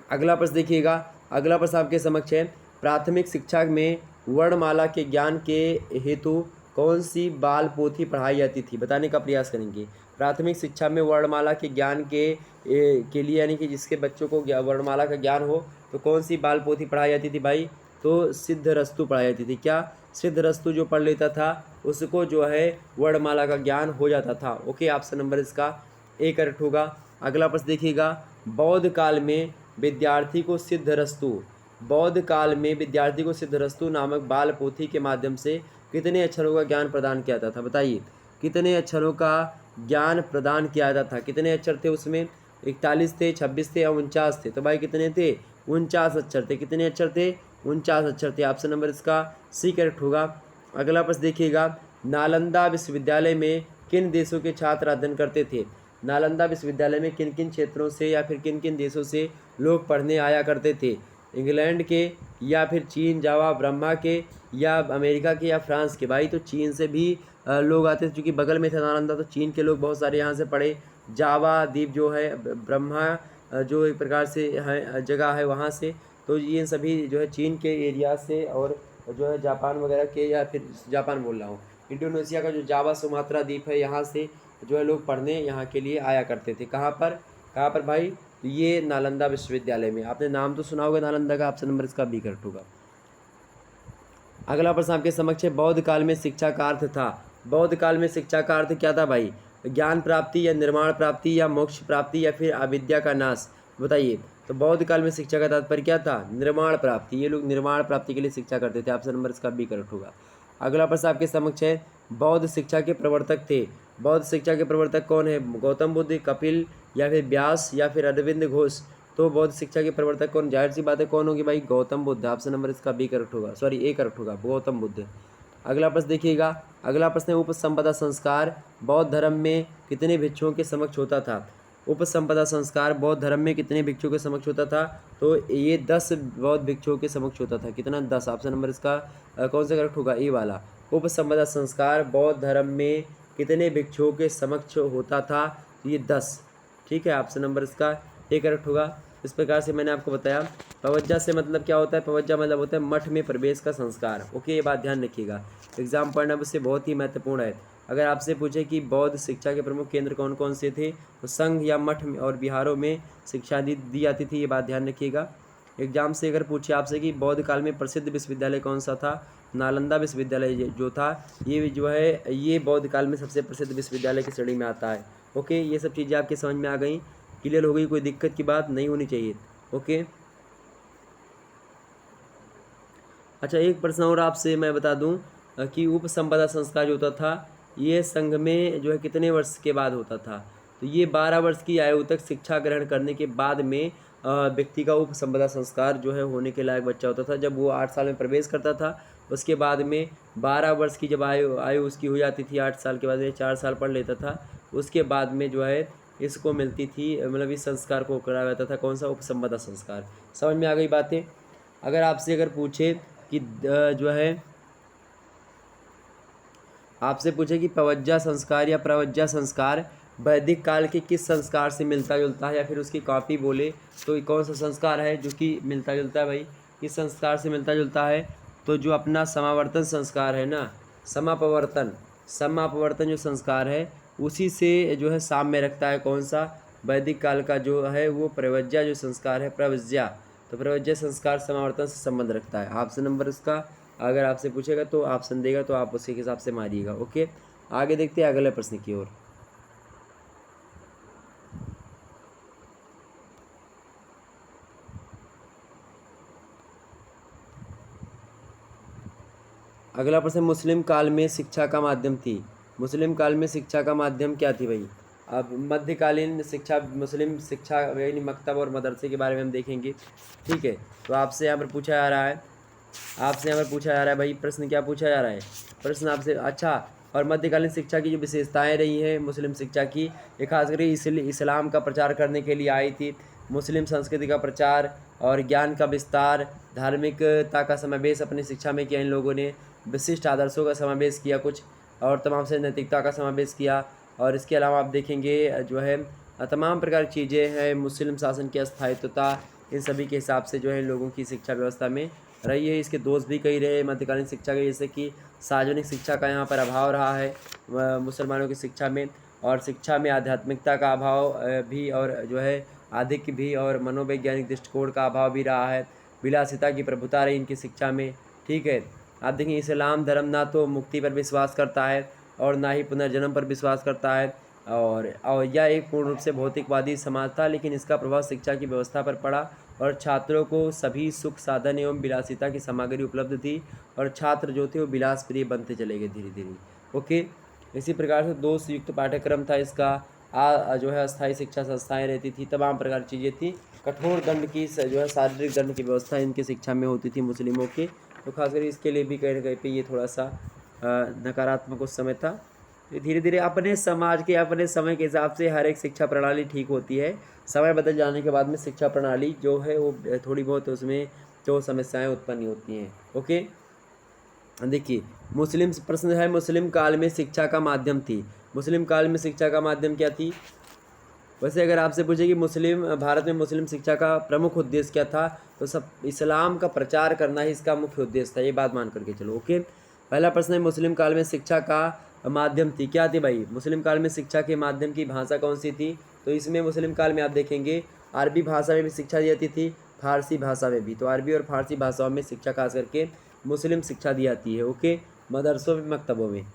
अगला प्रश्न देखिएगा, अगला प्रश्न आपके समक्ष है प्राथमिक शिक्षा में वर्णमाला के ज्ञान के हेतु कौन सी बाल पोथी पढ़ाई जाती थी, बताने का प्रयास करेंगे। प्राथमिक शिक्षा में वर्णमाला के ज्ञान के लिए यानी कि जिसके बच्चों को वर्णमाला का ज्ञान हो तो कौन सी बाल पोथी पढ़ाई जाती थी भाई, तो सिद्धरस्तु पढ़ाई जाती थी। क्या सिद्धरस्तु जो पढ़ लेता था उसको जो है वर्णमाला का ज्ञान हो जाता था। ओके, ऑप्शन नंबर इसका ए करेक्ट होगा। अगला प्रश्न देखिएगा, बौद्ध काल में विद्यार्थी को सिद्धरस्तु, बौद्ध काल में विद्यार्थी को सिद्धरस्तु नामक बाल पोथी के माध्यम से कितने अक्षरों का ज्ञान प्रदान किया जाता था, बताइए कितने अक्षरों का ज्ञान प्रदान किया जाता था। कितने अक्षर थे उसमें, 41 थे, 26 थे या 49 थे। तो भाई कितने थे, 49 अक्षर थे। कितने अक्षर थे, 49 अक्षर थे। ऑप्शन नंबर इसका सी करेक्ट होगा। अगला प्रश्न देखिएगा, नालंदा विश्वविद्यालय में किन देशों के छात्र अध्ययन करते थे। नालंदा विश्वविद्यालय में किन किन क्षेत्रों से या फिर किन किन देशों से लोग पढ़ने आया करते थे। इंग्लैंड के या फिर चीन, जावा, ब्रह्मा के या अमेरिका के या फ्रांस के। भाई तो चीन से भी लोग आते थे क्योंकि बगल में था नालंदा, तो चीन के लोग बहुत सारे यहाँ से पढ़े। जावा द्वीप जो है, ब्रह्मा जो एक प्रकार से है जगह है वहाँ से, तो ये सभी जो है चीन के एरिया से और जो है जापान वगैरह के, या फिर जापान बोल रहा हूँ, इंडोनेशिया का जो जावा सुमात्रा द्वीप है यहाँ से जो है लोग पढ़ने यहाँ के लिए आया करते थे। कहाँ पर भाई, ये नालंदा विश्वविद्यालय में। आपने नाम तो सुना होगा नालंदा का, ऑप्शन नंबर इसका बी करेक्ट होगा। अगला प्रश्न आपके समक्ष है, बौद्ध काल में शिक्षा का अर्थ था। बौद्ध काल में शिक्षा का अर्थ क्या था भाई, ज्ञान प्राप्ति या निर्माण प्राप्ति या मोक्ष प्राप्ति या फिर अविद्या का नाश, बताइए। तो बौद्ध काल में शिक्षा का तात्पर्य क्या था, निर्माण प्राप्ति। ये लोग निर्माण प्राप्ति के लिए शिक्षा करते थे। ऑप्शन नंबर इसका बी करेक्ट होगा। अगला प्रश्न आपके समक्ष है, बौद्ध शिक्षा के प्रवर्तक थे। बौद्ध शिक्षा के प्रवर्तक कौन है, गौतम बुद्ध, कपिल या फिर व्यास या फिर अरविंद घोष। तो बौद्ध शिक्षा के प्रवर्तक कौन, जाहिर सी बात है कौन होगी भाई, गौतम बुद्ध। ऑप्शन नंबर इसका बी करेक्ट होगा, सॉरी ए करेक्ट होगा, गौतम बुद्ध। अगला प्रश्न देखिएगा, अगला प्रश्न है उपसंपदा संस्कार बौद्ध धर्म में कितने भिक्षुओं के समक्ष होता था। उपसंपदा संस्कार बौद्ध धर्म में कितने भिक्षुओं के समक्ष होता था, तो ये 10 बौद्ध भिक्षुओं के समक्ष होता था। कितना, 10। ऑप्शन नंबर इसका कौन सा करेक्ट होगा, ए वाला। उपसंपदा संस्कार बौद्ध धर्म में कितने भिक्षुओं के समक्ष होता था, ये 10। ठीक है, ऑप्शन नंबर इसका ए करेक्ट होगा। इस प्रकार से मैंने आपको बताया। पवज्जा से मतलब क्या होता है, पवज्जा मतलब होता है मठ में प्रवेश का संस्कार। ओके, ये बात ध्यान रखिएगा, एग्जाम पढ़ना से बहुत ही महत्वपूर्ण है। अगर आपसे पूछे कि बौद्ध शिक्षा के प्रमुख केंद्र कौन कौन से थे, तो संघ या मठ और विहारों में शिक्षा दी जाती थी, ये बात ध्यान रखिएगा। एग्जाम से अगर पूछे आपसे कि बौद्ध काल में प्रसिद्ध विश्वविद्यालय कौन सा था, नालंदा विश्वविद्यालय जो था, ये जो है ये बौद्ध काल में सबसे प्रसिद्ध विश्वविद्यालय की श्रेणी में आता है। ओके, ये सब चीज़ें आपके समझ में आ गई, क्लियर हो गई, कोई दिक्कत की बात नहीं होनी चाहिए। ओके, अच्छा एक प्रश्न और आपसे मैं बता दूं कि उपसंपदा संस्कार जो होता था ये संघ में जो है कितने वर्ष के बाद होता था, तो ये 12 वर्ष की आयु तक शिक्षा ग्रहण करने के बाद में व्यक्ति का उपसंपदा संस्कार जो है होने के लायक बच्चा होता था। जब वो 8 साल में प्रवेश करता था, उसके बाद में 12 वर्ष की जब आयु उसकी हो जाती थी, 8 साल के बाद में 4 साल पढ़ लेता था, उसके बाद में जो है इसको मिलती थी, मतलब इस संस्कार को कराया जाता था, कौन सा, उपसंपदा संस्कार। समझ में आ गई बातें। अगर आपसे अगर पूछे कि जो है आपसे पूछे कि पवज्जा संस्कार या प्रवज्जा संस्कार वैदिक काल के किस संस्कार से मिलता जुलता है, या फिर उसकी कॉपी बोले तो कौन सा संस्कार है जो कि मिलता जुलता है भाई, किस संस्कार से मिलता जुलता है, तो जो अपना समावर्तन संस्कार है ना, समापवर्तन जो संस्कार है उसी से जो है साम्य रखता है। कौन सा, वैदिक काल का जो है वो प्रवज्जा जो संस्कार है, प्रवज्जा, तो प्रवज्जा संस्कार समावर्तन से संबंध रखता है। ऑप्शन नंबर इसका अगर आपसे पूछेगा तो ऑप्शन देगा तो आप उसी के हिसाब से मारिएगा। ओके, आगे देखते हैं अगले प्रश्न की ओर। अगला प्रश्न, मुस्लिम काल में शिक्षा का माध्यम थी। मुस्लिम काल में शिक्षा का माध्यम क्या थी भाई? अब मध्यकालीन शिक्षा, मुस्लिम शिक्षा यानी मकतब और मदरसे के बारे में हम देखेंगे। ठीक है, तो आपसे यहाँ पर पूछा जा रहा है, भाई प्रश्न क्या पूछा जा रहा है? प्रश्न आपसे, अच्छा, और मध्यकालीन शिक्षा की जो विशेषताएं रही हैं मुस्लिम शिक्षा की, ये खास करके इस्लाम का प्रचार करने के लिए आई थी। मुस्लिम संस्कृति का प्रचार और ज्ञान का विस्तार, धार्मिकता का समावेश अपनी शिक्षा में किया इन लोगों ने, विशिष्ट आदर्शों का समावेश किया कुछ, और तमाम से नैतिकता का समावेश किया। और इसके अलावा आप देखेंगे जो है तमाम प्रकार की चीज़ें हैं, मुस्लिम शासन की स्थायित्वता, इन सभी के हिसाब से जो है इन लोगों की शिक्षा व्यवस्था में रही है। इसके दोष भी कई रहे मध्यकालीन शिक्षा के, जैसे कि सार्वजनिक शिक्षा का यहाँ पर अभाव रहा है मुसलमानों की शिक्षा में, और शिक्षा में आध्यात्मिकता का अभाव भी, और जो है आधिक्य भी, और मनोवैज्ञानिक दृष्टिकोण का अभाव भी रहा है। विलासिता की प्रभुता रही इनकी शिक्षा में। ठीक है, आप देखें इस्लाम धर्म ना तो मुक्ति पर विश्वास करता है और ना ही पुनर्जन्म पर विश्वास करता है, और यह एक पूर्ण रूप से भौतिकवादी समाज था, लेकिन इसका प्रभाव शिक्षा की व्यवस्था पर पड़ा और छात्रों को सभी सुख साधन एवं विलासिता की सामग्री उपलब्ध थी, और छात्र जो थे वो विलास प्रिय बनते चले गए धीरे धीरे। ओके, इसी प्रकार से दोष युक्त पाठ्यक्रम था इसका। जो है अस्थायी शिक्षा संस्थाएं रहती थी, तमाम प्रकार की चीज़ें थी। कठोर दंड की जो है शारीरिक दंड की व्यवस्था इनकी शिक्षा में होती थी मुस्लिमों की, तो खासकर इसके लिए भी कहीं ना कहीं पे ये थोड़ा सा नकारात्मक उस समय था। धीरे धीरे अपने समाज के, अपने समय के हिसाब से हर एक शिक्षा प्रणाली ठीक होती है। समय बदल जाने के बाद में शिक्षा प्रणाली जो है वो थोड़ी बहुत उसमें जो समस्याएं उत्पन्न होती हैं। ओके, देखिए मुस्लिम प्रश्न है, मुस्लिम काल में शिक्षा का माध्यम थी। मुस्लिम काल में शिक्षा का माध्यम क्या थी? वैसे अगर आपसे पूछे कि भारत में मुस्लिम शिक्षा का प्रमुख उद्देश्य क्या था, तो सब इस्लाम का प्रचार करना ही इसका मुख्य उद्देश्य था, ये बात मान करके चलो। ओके, पहला प्रश्न है, मुस्लिम काल में शिक्षा का माध्यम थी, क्या थी भाई? मुस्लिम काल में शिक्षा के माध्यम की भाषा कौन सी थी? तो इसमें मुस्लिम काल में आप देखेंगे अरबी भाषा में भी शिक्षा दी जाती थी, फारसी भाषा में भी। तो अरबी और फारसी भाषाओं में शिक्षा खास करके मुस्लिम शिक्षा दी जाती है। ओके, मदरसों में, मकतबों में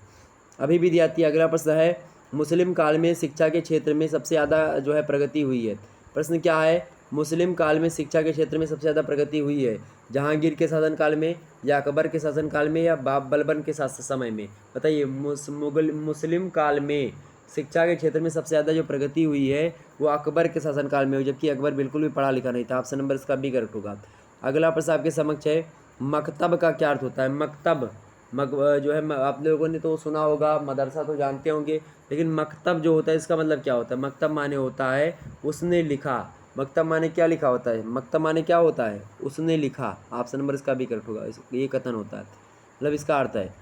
अभी भी दी जाती है। अगला प्रश्न है, मुस्लिम काल में शिक्षा के क्षेत्र में सबसे ज़्यादा जो है प्रगति हुई है। प्रश्न क्या है? मुस्लिम काल में शिक्षा के क्षेत्र में सबसे ज़्यादा प्रगति हुई है, जहांगीर के शासनकाल में, या अकबर के शासनकाल में, या बलबन के समय में? बताइए, मुस्लिम काल में शिक्षा के क्षेत्र में सबसे ज़्यादा जो प्रगति हुई है वो अकबर के शासनकाल में हुई, जबकि अकबर बिल्कुल भी पढ़ा लिखा नहीं था। ऑप्शन नंबर इसका बी करेक्ट होगा। अगला प्रश्न आपके समक्ष है, मकतब का क्या अर्थ होता है? मकतब जो है आप लोगों ने तो सुना होगा, मदरसा तो जानते होंगे, लेकिन मकतब जो होता है इसका मतलब क्या होता है? मकतब माने होता है उसने लिखा। मकतब माने क्या लिखा होता है? मकतब माने क्या होता है? उसने लिखा। ऑप्शन नंबर इसका भी करेक्ट होगा, ये कथन होता है, मतलब इसका अर्थ है।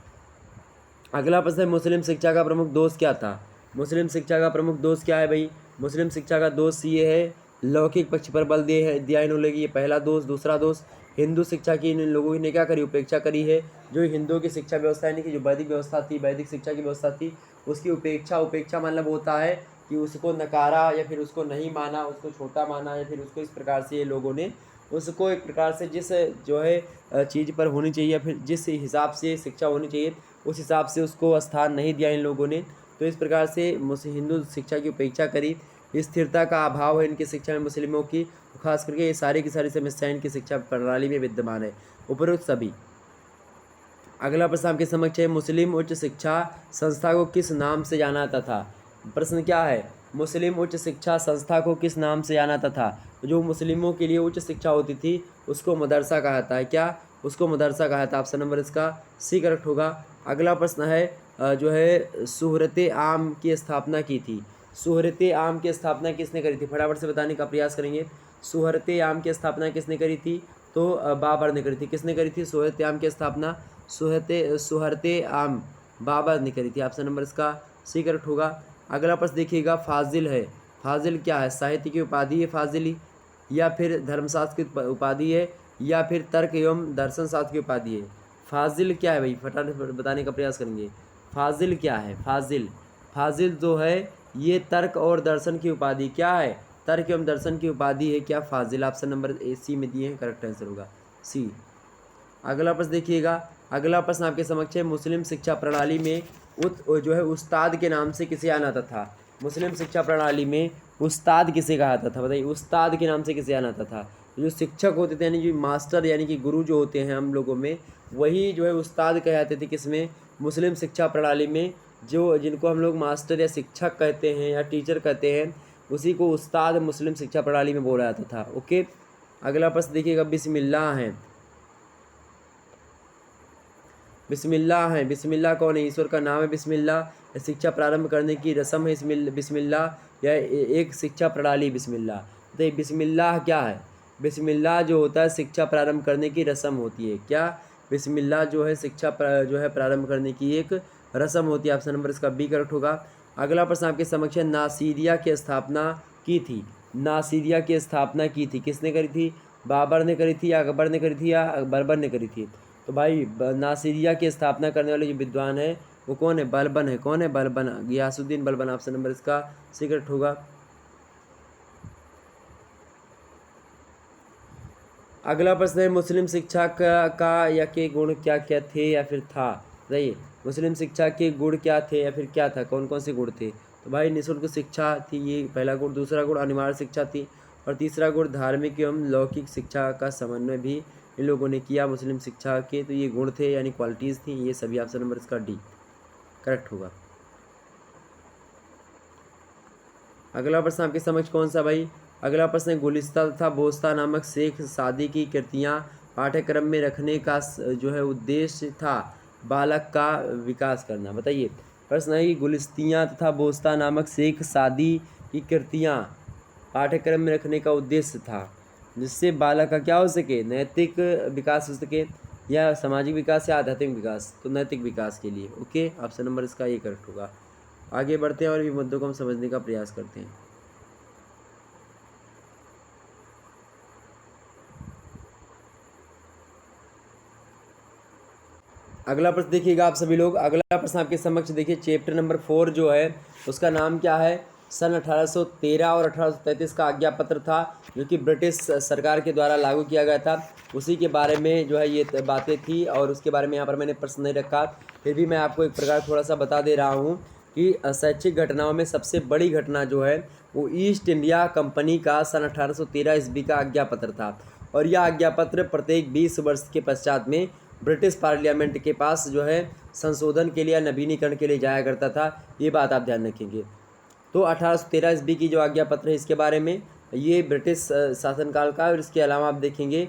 अगला प्रश्न है, मुस्लिम शिक्षा का प्रमुख दोष क्या था? मुस्लिम शिक्षा का प्रमुख दोष क्या है भाई? मुस्लिम शिक्षा का दोष ये है, लौकिक पक्ष पर बल दिया इन लोगों ने, ये पहला दोष। दूसरा दोष, हिंदू शिक्षा की इन लोगों ने क्या करी? उपेक्षा करी है। जो हिंदुओं की शिक्षा व्यवस्था यानी कि जो वैदिक व्यवस्था थी, वैदिक शिक्षा की व्यवस्था थी, उसकी उपेक्षा मतलब होता है कि उसको नकारा, या फिर उसको नहीं माना, उसको छोटा माना, या फिर उसको इस प्रकार से ये लोगों ने उसको एक प्रकार से जिस जो है चीज़ पर होनी चाहिए, या फिर जिस हिसाब से शिक्षा होनी चाहिए उस हिसाब से उसको स्थान नहीं दिया इन लोगों ने। तो इस प्रकार से हिंदू शिक्षा की उपेक्षा करी। स्थिरता का अभाव है इनकी शिक्षा में मुस्लिमों की, खास करके ये सारी की सारी समस्याएं इनकी शिक्षा प्रणाली में विद्यमान है, उपरोक्त सभी। अगला प्रश्न आपके समक्ष है, मुस्लिम उच्च शिक्षा संस्था को किस नाम से जाना जाता था? प्रश्न क्या है? मुस्लिम उच्च शिक्षा संस्था को किस नाम से जाना जाता था? जो मुस्लिमों के लिए उच्च शिक्षा होती थी उसको मदरसा कहा जाता है। क्या? उसको मदरसा कहा जाता है। ऑप्शन नंबर इसका सी करेक्ट होगा। अगला प्रश्न है, जो है सूहरत आम की स्थापना की थी। सूहरत आम की स्थापना किसने करी थी? फटाफट से बताने का प्रयास करेंगे। सूहरत आम की स्थापना किसने करी थी? तो बाबर ने करी थी। किसने करी थी सूहरत आम की स्थापना? सूहरत आम बाबर ने करी थी। ऑप्शन नंबर इसका सी करेक्ट होगा। अगला प्रश्न देखिएगा, फाजिल है। फाजिल क्या है? साहित्य की उपाधि है फाजिली, या फिर धर्मशास्त्र की उपाधि है, या फिर तर्क एवं दर्शन शास्त्र की उपाधि है? फाजिल क्या है भाई? फटाफट बताने का प्रयास करेंगे। फाजिल क्या है? फाजिल जो है ये तर्क और दर्शन की उपाधि क्या है? तर्क एवं दर्शन की उपाधि है क्या फाजिल? ऑप्शन नंबर सी में दिए हैं, करेक्ट आंसर होगा सी। अगला प्रश्न देखिएगा, अगला प्रश्न आपके समक्ष है, मुस्लिम शिक्षा प्रणाली में जो है उस्ताद के नाम से किसे जाना जाता था? मुस्लिम शिक्षा प्रणाली में उस्ताद किसे कहा जाता था? बताइए, उस्ताद के नाम से किसे जाना जाता था? जो शिक्षक होते थे यानी जो मास्टर यानी कि गुरु जो होते हैं हम लोगों में, वही जो है उस्ताद कहे जाते थे। किसमें? मुस्लिम शिक्षा प्रणाली में। जो जिनको हम लोग मास्टर या शिक्षक कहते हैं या टीचर कहते हैं, उसी को उस्ताद मुस्लिम शिक्षा प्रणाली में बोला जाता था। ओके, अगला प्रश्न देखिएगा, बिस्मिल्लाह है। बिस्मिल्लाह है, बिस्मिल्लाह कौन है? ईश्वर का नाम है बिस्मिल्लाह। शिक्षा प्रारंभ करने की रस्म है बिस्मिल्लाह, या एक शिक्षा प्रणाली बिस्मिल्लाह? तो बिस्मिल्लाह क्या है? बिस्मिल्लाह जो होता है शिक्षा प्रारंभ करने की रस्म होती है। क्या? बिस्मिल्लाह जो है शिक्षा जो है प्रारंभ करने की एक रस्म होती है। ऑप्शन नंबर इसका बी करेक्ट होगा। अगला प्रश्न आपके समक्ष है, नासिरिया की स्थापना की थी। नासिरिया की स्थापना की थी, किसने करी थी? बाबर ने करी थी, या अकबर ने करी थी, या बर्बर ने करी थी? तो भाई नासिरिया की स्थापना करने वाले जो विद्वान है वो कौन है? बलबन है। कौन है? बलबन, गियासुद्दीन बलबन। ऑप्शन नंबर इसका सी करेक्ट होगा। अगला प्रश्न है, मुस्लिम शिक्षा का या के गुण क्या क्या थे या फिर था? बताइए, मुस्लिम शिक्षा के गुण क्या थे या फिर क्या था? कौन कौन से गुण थे? तो भाई निःशुल्क शिक्षा थी, ये पहला गुण। दूसरा गुण अनिवार्य शिक्षा थी, और तीसरा गुण धार्मिक एवं लौकिक शिक्षा का समन्वय भी इन लोगों ने किया मुस्लिम शिक्षा के। तो ये गुण थे यानी क्वालिटीज़ थी ये सभी। ऑप्शन नंबर इसका डी करेक्ट होगा। अगला प्रश्न आपके समक्ष कौन सा भाई? अगला प्रश्न, गुलिस्ता तथा बोस्ता नामक शेख सादी की कृतियाँ पाठ्यक्रम में रखने का जो है उद्देश्य था बालक का विकास करना। बताइए, प्रश्न है कि गुलिस्तियाँ तथा बोस्ता नामक शेख सादी की कृतियाँ पाठ्यक्रम में रखने का उद्देश्य था जिससे बालक का क्या हो सके? नैतिक विकास हो सके, या सामाजिक विकास या आध्यात्मिक विकास? तो नैतिक विकास के लिए। ओके, ऑप्शन नंबर इसका ये करेक्ट होगा। आगे बढ़ते हैं और भी मुद्दों को हम समझने का प्रयास करते हैं। अगला प्रश्न देखिएगा आप सभी लोग। अगला प्रश्न आपके समक्ष देखिए, चैप्टर नंबर 4 जो है उसका नाम क्या है? सन 1813 और 1833 का आज्ञा पत्र था जो कि ब्रिटिश सरकार के द्वारा लागू किया गया था। उसी के बारे में जो है ये बातें थी, और उसके बारे में यहाँ पर मैंने प्रश्न नहीं रखा, फिर भी मैं आपको एक प्रकार थोड़ा सा बता दे रहा हूँ कि शैक्षिक घटनाओं में सबसे बड़ी घटना जो है वो ईस्ट इंडिया कंपनी का सन 1813 ईस्वी का आज्ञा पत्र था। और यह आज्ञा पत्र प्रत्येक 20 वर्ष के पश्चात में ब्रिटिश पार्लियामेंट के पास जो है संशोधन के लिए या नवीनीकरण के लिए जाया करता था। ये बात आप ध्यान रखेंगे। तो 1813 ईस्वी की जो आज्ञा पत्र है इसके बारे में, ये ब्रिटिश शासनकाल का। और इसके अलावा आप देखेंगे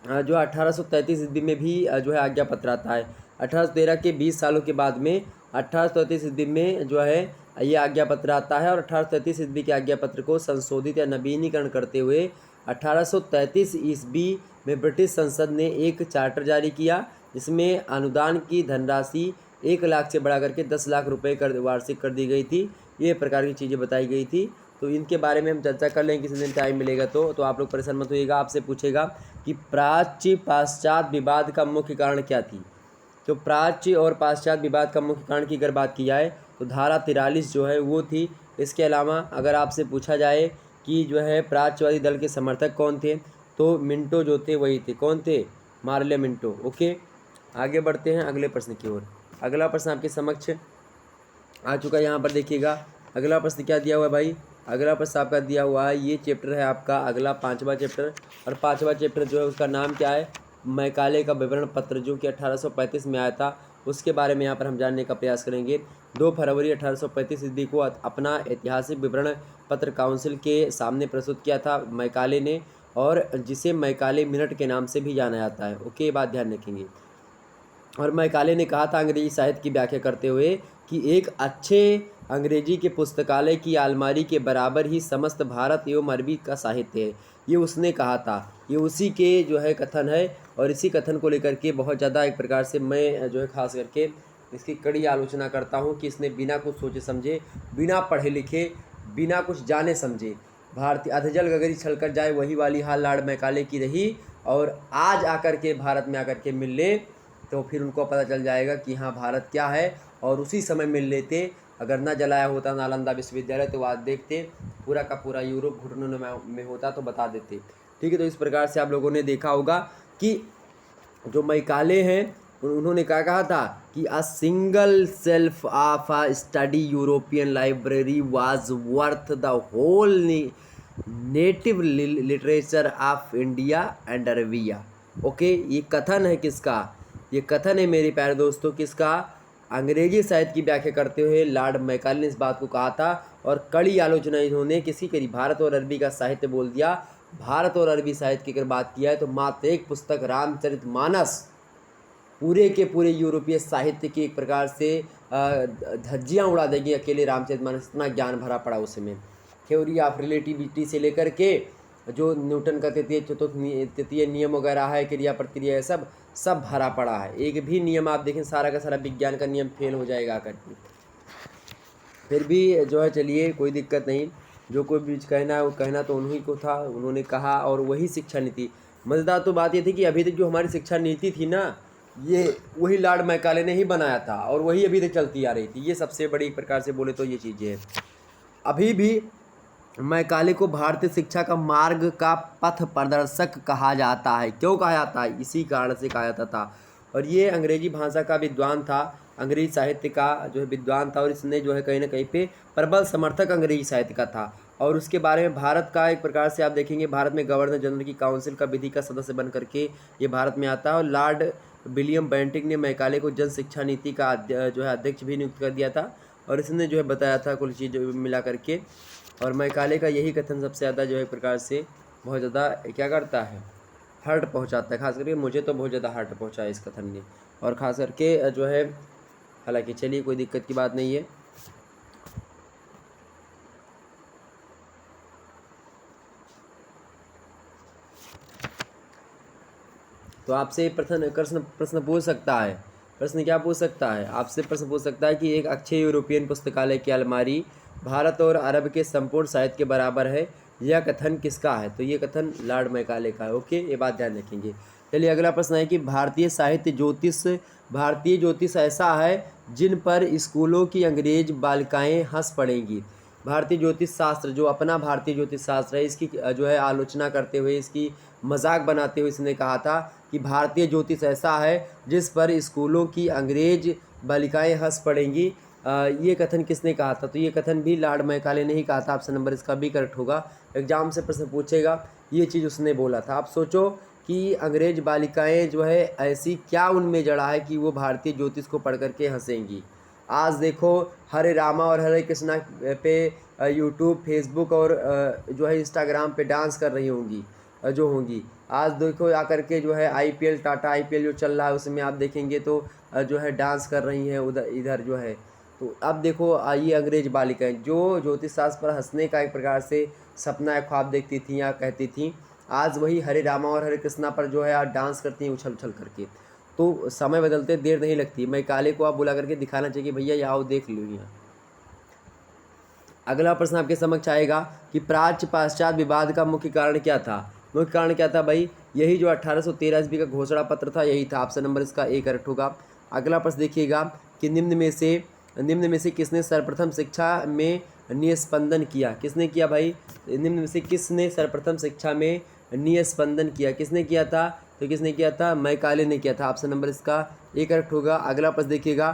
जो 1833 ईस्वी में भी जो है आज्ञा पत्र आता है। 1813 के 20 सालों के बाद में 1833 ईस्वी में जो है ये आज्ञा पत्र आता है, और 1833 ईस्वी के आज्ञा पत्र को संशोधित या नवीनीकरण करते हुए 1833 ईस्वी में ब्रिटिश संसद ने एक चार्टर जारी किया जिसमें अनुदान की धनराशि 1 लाख से बढ़ा करके 10 लाख रुपए वार्षिक कर दी गई थी। ये प्रकार की चीज़ें बताई गई थी। तो इनके बारे में हम चर्चा कर लेंगे किसी दिन टाइम मिलेगा तो आप लोग परेशान मत होइएगा। आपसे पूछेगा कि प्राच्य पाश्चात्य विवाद का मुख्य कारण क्या थी? तो प्राच्य और पाश्चात्य विवाद का मुख्य कारण की अगर बात की जाए तो धारा 43 जो है वो थी। इसके अलावा अगर आपसे पूछा जाए कि जो है प्राच्यवादी दल के समर्थक कौन थे, तो मिंटो जो थे वही थे। कौन थे? Morley Minto. ओके, आगे बढ़ते हैं अगले प्रश्न की ओर। अगला प्रश्न आपके समक्ष आ चुका है, यहाँ पर देखिएगा। अगला प्रश्न क्या दिया हुआ है भाई? अगला प्रश्न आपका दिया हुआ है, ये चैप्टर है आपका अगला 5वां चैप्टर, और 5वां चैप्टर जो है उसका नाम क्या है? मैकाले का विवरण पत्र, जो कि 1835 में आया था। उसके बारे में यहाँ पर हम जानने का प्रयास करेंगे। 2 फरवरी 1835 ईस्वी को अपना ऐतिहासिक विवरण पत्र काउंसिल के सामने प्रस्तुत किया था मैकाले ने, और जिसे मैकाले मिनट के नाम से भी जाना जाता है। ओके, बात ध्यान रखेंगे। और मैकाले ने कहा था अंग्रेजी साहित्य की व्याख्या करते हुए कि एक अच्छे अंग्रेजी के पुस्तकालय की अलमारी के बराबर ही समस्त भारत एवं अरबी का साहित्य है। ये उसने कहा था, ये उसी के जो है कथन है, और इसी कथन को लेकर के बहुत ज़्यादा एक प्रकार से मैं जो है खास करके इसकी कड़ी आलोचना करता हूँ कि इसने बिना कुछ सोचे समझे, बिना पढ़े लिखे, बिना कुछ जाने समझे भारतीय अधजल गगरी छलकर जाए वही वाली हाल लॉर्ड मैकाले की रही, और आज आकर के भारत में आकर के मिल ले तो फिर उनको पता चल जाएगा कि हाँ भारत क्या है। और उसी समय मिल लेते, अगर ना जलाया होता नालंदा विश्वविद्यालय तो आज देखते पूरा का पूरा यूरोप घुटनों में होता तो बता देते। ठीक है, तो इस प्रकार से आप लोगों ने देखा होगा कि जो मैकाले हैं उन्होंने क्या कहा था कि a single shelf of a study European library was worth the whole native literature of India and Arabia. Okay, ये कथन है किसका? ये कथन है मेरे प्यारे दोस्तों किसका? अंग्रेजी साहित्य की व्याख्या करते हुए लॉर्ड मैकाले ने इस बात को कहा था, और कड़ी आलोचना इन्होंने किसी करी? भारत और अरबी का साहित्य बोल दिया। भारत और अरबी साहित्य की अगर बात किया है तो मात्र एक पुस्तक रामचरितमानस पूरे के पूरे यूरोपीय साहित्य की एक प्रकार से धज्जियाँ उड़ा देगी। अकेले रामचरितमानस, इतना ज्ञान भरा पड़ा उसमें। थ्योरी ऑफ रिलेटिविटी से लेकर के जो न्यूटन का तृतीय नियम वगैरह है, क्रिया प्रतिक्रिया, सब भरा पड़ा है। एक भी नियम आप देखें, सारा का सारा विज्ञान का नियम फेल हो जाएगा करके। फिर भी जो है चलिए कोई दिक्कत नहीं, जो कोई भी कहना है वो कहना तो उन्हीं को था, उन्होंने कहा, और वही शिक्षा नीति। मज़ेदार तो बात ये थी कि अभी तक जो हमारी शिक्षा नीति थी ना, ये वही लॉर्ड मैकाले ने ही बनाया था, और वही अभी तक चलती आ रही थी। ये सबसे बड़ी एक प्रकार से बोले तो ये चीज़ें हैं। अभी भी मैकाले को भारतीय शिक्षा का मार्ग का पथ प्रदर्शक कहा जाता है। क्यों कहा जाता है? इसी कारण से कहा जाता था। और ये अंग्रेजी भाषा का विद्वान था, अंग्रेजी साहित्य का जो है विद्वान था, और इसने जो है कहीं ना कहीं पे प्रबल समर्थक अंग्रेजी साहित्य का था। और उसके बारे में भारत का एक प्रकार से आप देखेंगे, भारत में गवर्नर जनरल की काउंसिल का विधि का सदस्य बन करके ये भारत में आता है। और लॉर्ड विलियम बेंटिक ने मैकाले को जन शिक्षा नीति का जो है अध्यक्ष भी नियुक्त कर दिया था, और इसने जो है बताया था कुछ चीज़ मिला करके। और मैकाले का यही कथन सबसे ज़्यादा जो है एक प्रकार से बहुत ज़्यादा क्या करता है, हर्ट पहुंचाता है। खास करके मुझे तो बहुत ज़्यादा हर्ट पहुंचा है इस कथन ने, और ख़ास करके जो है, हालांकि चलिए कोई दिक्कत की बात नहीं है। तो आपसे प्रश्न पूछ सकता है। प्रश्न क्या पूछ सकता है? आपसे प्रश्न पूछ सकता है कि एक अक्षय यूरोपियन पुस्तकालय की अलमारी भारत और अरब के संपूर्ण साहित्य के बराबर है, यह कथन किसका है? तो ये कथन लॉर्ड मैकाले का है। ओके, ये बात ध्यान रखेंगे। चलिए अगला प्रश्न है कि भारतीय ज्योतिष ऐसा है जिन पर स्कूलों की अंग्रेज बालिकाएं हंस पड़ेंगी। भारतीय ज्योतिष शास्त्र, जो अपना भारतीय ज्योतिष शास्त्र है, इसकी जो है आलोचना करते हुए, इसकी मजाक बनाते हुए इसने कहा था कि भारतीय ज्योतिष ऐसा है जिस पर स्कूलों की अंग्रेज बालिकाएं हंस पड़ेंगी। ये कथन किसने कहा था? तो ये कथन भी लॉर्ड मैकाले ने ही कहा था। ऑप्शन नंबर इसका भी करेक्ट होगा। एग्जाम से प्रश्न पूछेगा, ये चीज़ उसने बोला था। आप सोचो कि अंग्रेज बालिकाएं जो है ऐसी क्या उनमें जड़ा है कि वो भारतीय ज्योतिष को पढ़ करके हंसेंगी। आज देखो हरे रामा और हरे कृष्णा पे यूट्यूब, फेसबुक और जो है इंस्टाग्राम पे डांस कर रही होंगी जो होंगी। आज देखो आकर के जो है आईपीएल, टाटा आईपीएल जो चल रहा है उसमें आप देखेंगे तो जो है डांस कर रही हैं उधर इधर जो है। तो अब देखो ये अंग्रेज बालिकाएं जो ज्योतिष शास्त्र पर हंसने का एक प्रकार से सपना या ख्वाब देखती थी या कहती थी, आज वही हरे रामा और हरे कृष्णा पर जो है आज डांस करती हैं उछल उछल करके। तो समय बदलते देर नहीं लगती। मैकाले को आप बुला करके दिखाना चाहिए कि भैया यहाँ देख लो यहाँ। अगला प्रश्न आपके समक्ष आएगा कि प्राच्य पाश्चात्य विवाद का मुख्य कारण क्या था? मुख्य कारण क्या था भाई? यही जो 1813 ईस्वी का घोषणा पत्र था, यही था। ऑप्शन नंबर इसका ए करेक्ट होगा। अगला प्रश्न देखिएगा कि निम्न में से किसने सर्वप्रथम शिक्षा में निस्पंदन किया? किसने किया भाई? निम्न में से किसने सर्वप्रथम शिक्षा में निस्पंदन किया? किसने किया था? तो किसने किया था? मैकाले ने किया था। ऑप्शन नंबर इसका ए करेक्ट होगा। अगला प्रश्न देखिएगा,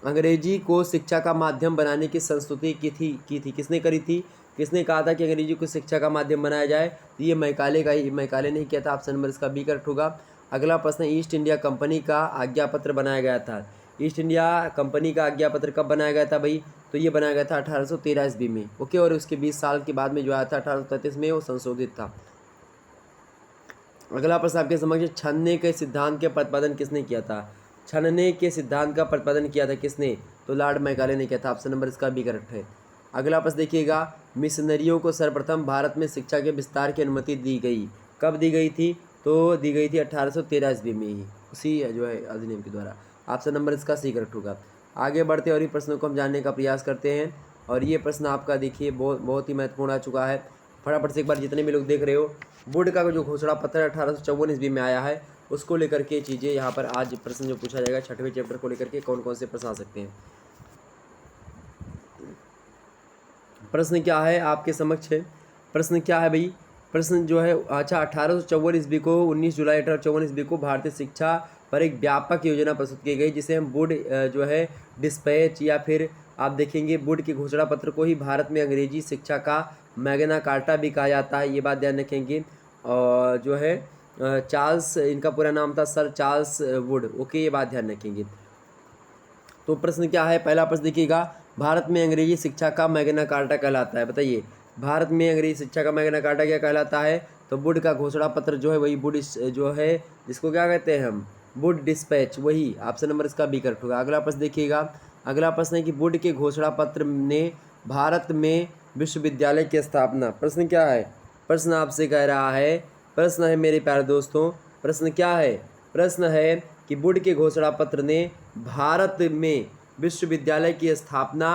अंग्रेजी को शिक्षा का माध्यम बनाने की संस्तुति की थी किसने करी थी? किसने कहा था कि अंग्रेजी को शिक्षा का माध्यम बनाया जाए? तो ये मैकाले ने ही किया था। ऑप्शन नंबर इसका बी करेक्ट होगा। अगला प्रश्न, ईस्ट इंडिया कंपनी का आज्ञापत्र बनाया गया था। ईस्ट इंडिया कंपनी का आज्ञापत्र कब बनाया गया था भाई? तो ये बनाया गया था 1813 ईस्वी में। ओके, और उसके 20 साल के बाद में जो आया था 1833 में वो संशोधित था। अगला प्रश्न आपके समक्ष, छनने के सिद्धांत के प्रतिपादन किसने किया था? छनने के सिद्धांत का प्रतिपादन किया था किसने? तो लॉर्ड मैकाले ने किया था। ऑप्शन नंबर इसका बी करेक्ट है। अगला प्रश्न देखिएगा, मिशनरियों को सर्वप्रथम भारत में शिक्षा के विस्तार की अनुमति दी गई। कब दी गई थी? तो दी गई थी 1813 ईस्वी में ही, उसी जो है अधिनियम के द्वारा। ऑप्शन नंबर इसका सी करेक्ट होगा। आगे बढ़ते और ये प्रश्नों को हम जानने का प्रयास करते हैं। और ये प्रश्न आपका देखिए बहुत ही महत्वपूर्ण आ चुका है। फटाफट से एक बार जितने भी लोग देख रहे हो, बोर्ड का जो घोषणा पत्र 1854 ईस्वी में आया है उसको लेकर के चीज़ें यहाँ पर आज प्रश्न जो पूछा जाएगा 6वें चैप्टर को लेकर के कौन कौन से प्रश्न आ सकते हैं। प्रश्न क्या है आपके समक्ष है? प्रश्न क्या है भाई? प्रश्न जो है, अच्छा, 1854 ईस्वी को 19 जुलाई 1854 ईस्वी को भारतीय शिक्षा पर एक व्यापक योजना प्रस्तुत की गई जिसे हम वुड जो है डिस्पैच या फिर आप देखेंगे वुड के घोषणा पत्र को ही भारत में अंग्रेजी शिक्षा का मैग्ना कार्टा भी कहा जाता है, ये बात ध्यान रखेंगे। और जो है चार्ल्स, इनका पूरा नाम था सर चार्ल्स वुड, ओके, ये बात ध्यान रखेंगे। तो प्रश्न क्या है, पहला प्रश्न देखिएगा, भारत में अंग्रेजी शिक्षा का मैग्ना कार्टा कहलाता है, बताइए भारत में अंग्रेजी शिक्षा का मैग्ना कार्टा क्या कहलाता है? तो वुड का घोषणा पत्र जो है वही वुड जो है जिसको क्या कहते हैं हम, वुड डिस्पैच, वही ऑप्शन नंबर इसका बी करेक्ट होगा। अगला प्रश्न देखिएगा, अगला प्रश्न है कि वुड के घोषणा पत्र ने भारत में विश्वविद्यालय की स्थापना, प्रश्न क्या है, प्रश्न आपसे कह रहा है, प्रश्न है मेरे प्यारे दोस्तों, प्रश्न क्या है, प्रश्न है कि वुड के घोषणा पत्र ने भारत में विश्वविद्यालय की स्थापना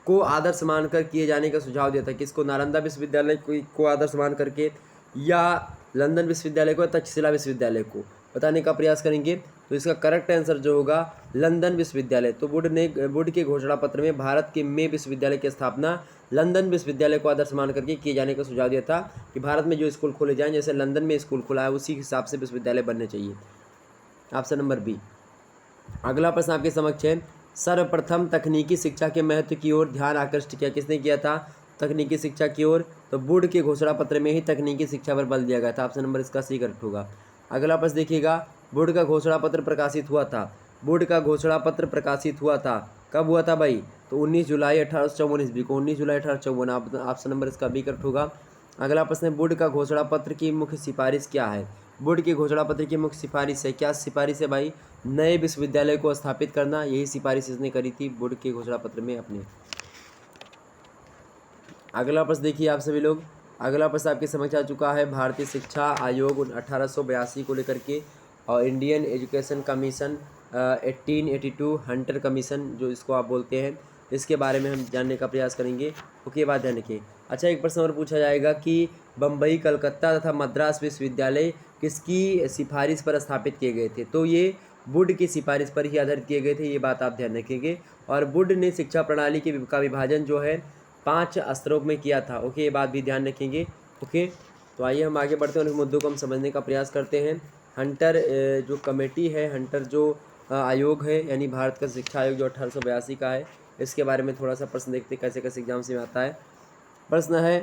को आदर्श मानकर किए जाने का सुझाव दिया था। किसको? नालंदा विश्वविद्यालय को आदर्श मान करके, या लंदन विश्वविद्यालय को, या तक्षशिला विश्वविद्यालय को बताने का प्रयास करेंगे। तो इसका करेक्ट आंसर जो होगा लंदन विश्वविद्यालय। तो वुड के घोषणा पत्र में भारत के में विश्वविद्यालय की स्थापना लंदन विश्वविद्यालय को आदर्श मान करके किए जाने का सुझाव दिया था कि भारत में जो स्कूल खोले जाएं, जैसे लंदन में स्कूल खुला है उसी हिसाब से विश्वविद्यालय बनने चाहिए। Option number B. अगला प्रश्न आपके समक्ष है, सर्वप्रथम तकनीकी शिक्षा के महत्व की ओर ध्यान आकृष्ट किया, किसने किया था? तकनीकी शिक्षा की ओर। तो वुड के घोषणा पत्र में ही तकनीकी शिक्षा पर बल दिया गया था, ऑप्शन नंबर इसका सी करेक्ट होगा। अगला प्रश्न देखिएगा, वुड का घोषणा पत्र प्रकाशित हुआ था, वुड का घोषणा पत्र प्रकाशित हुआ था, कब हुआ था भाई? तो 19 जुलाई 1854 ईस्वी को, 19 जुलाई 1854, ऑप्शन नंबर इसका बी करेक्ट होगा। अगला प्रश्न है, वुड का घोषणा पत्र की मुख्य सिफारिश क्या है? वुड के घोषणा पत्र की मुख्य सिफारिश है, क्या सिफारिश है भाई? नए विश्वविद्यालय को स्थापित करना, यही सिफारिश इसने करी थी वुड के घोषणा पत्र में अपने। अगला प्रश्न देखिए आप सभी लोग, अगला प्रश्न आपके समझ आ चुका है, भारतीय शिक्षा आयोग 1882 को लेकर के और Indian education commission 1882, Hunter commission जो इसको आप बोलते हैं, इसके बारे में हम जानने का प्रयास करेंगे। ओके, बात ध्यान रखिए। अच्छा, एक प्रश्न और पूछा जाएगा कि बम्बई, कलकत्ता तथा मद्रास विश्वविद्यालय किसकी सिफारिश पर स्थापित किए गए थे? तो ये वुड की सिफारिश पर ही आधारित किए गए थे, ये बात आप ध्यान रखेंगे। और वुड ने शिक्षा प्रणाली का विभाजन जो है 5 स्तरों में किया था। ओके, ये बात भी ध्यान रखेंगे। ओके, तो आइए हम आगे बढ़ते हैं और इस मुद्दों को हम समझने का प्रयास करते हैं। हंटर जो कमेटी है, हंटर जो आयोग है, यानी भारत का शिक्षा आयोग जो 1882 का है, इसके बारे में थोड़ा सा प्रश्न देखते हैं कैसे कैसे एग्जाम्स में आता है। प्रश्न है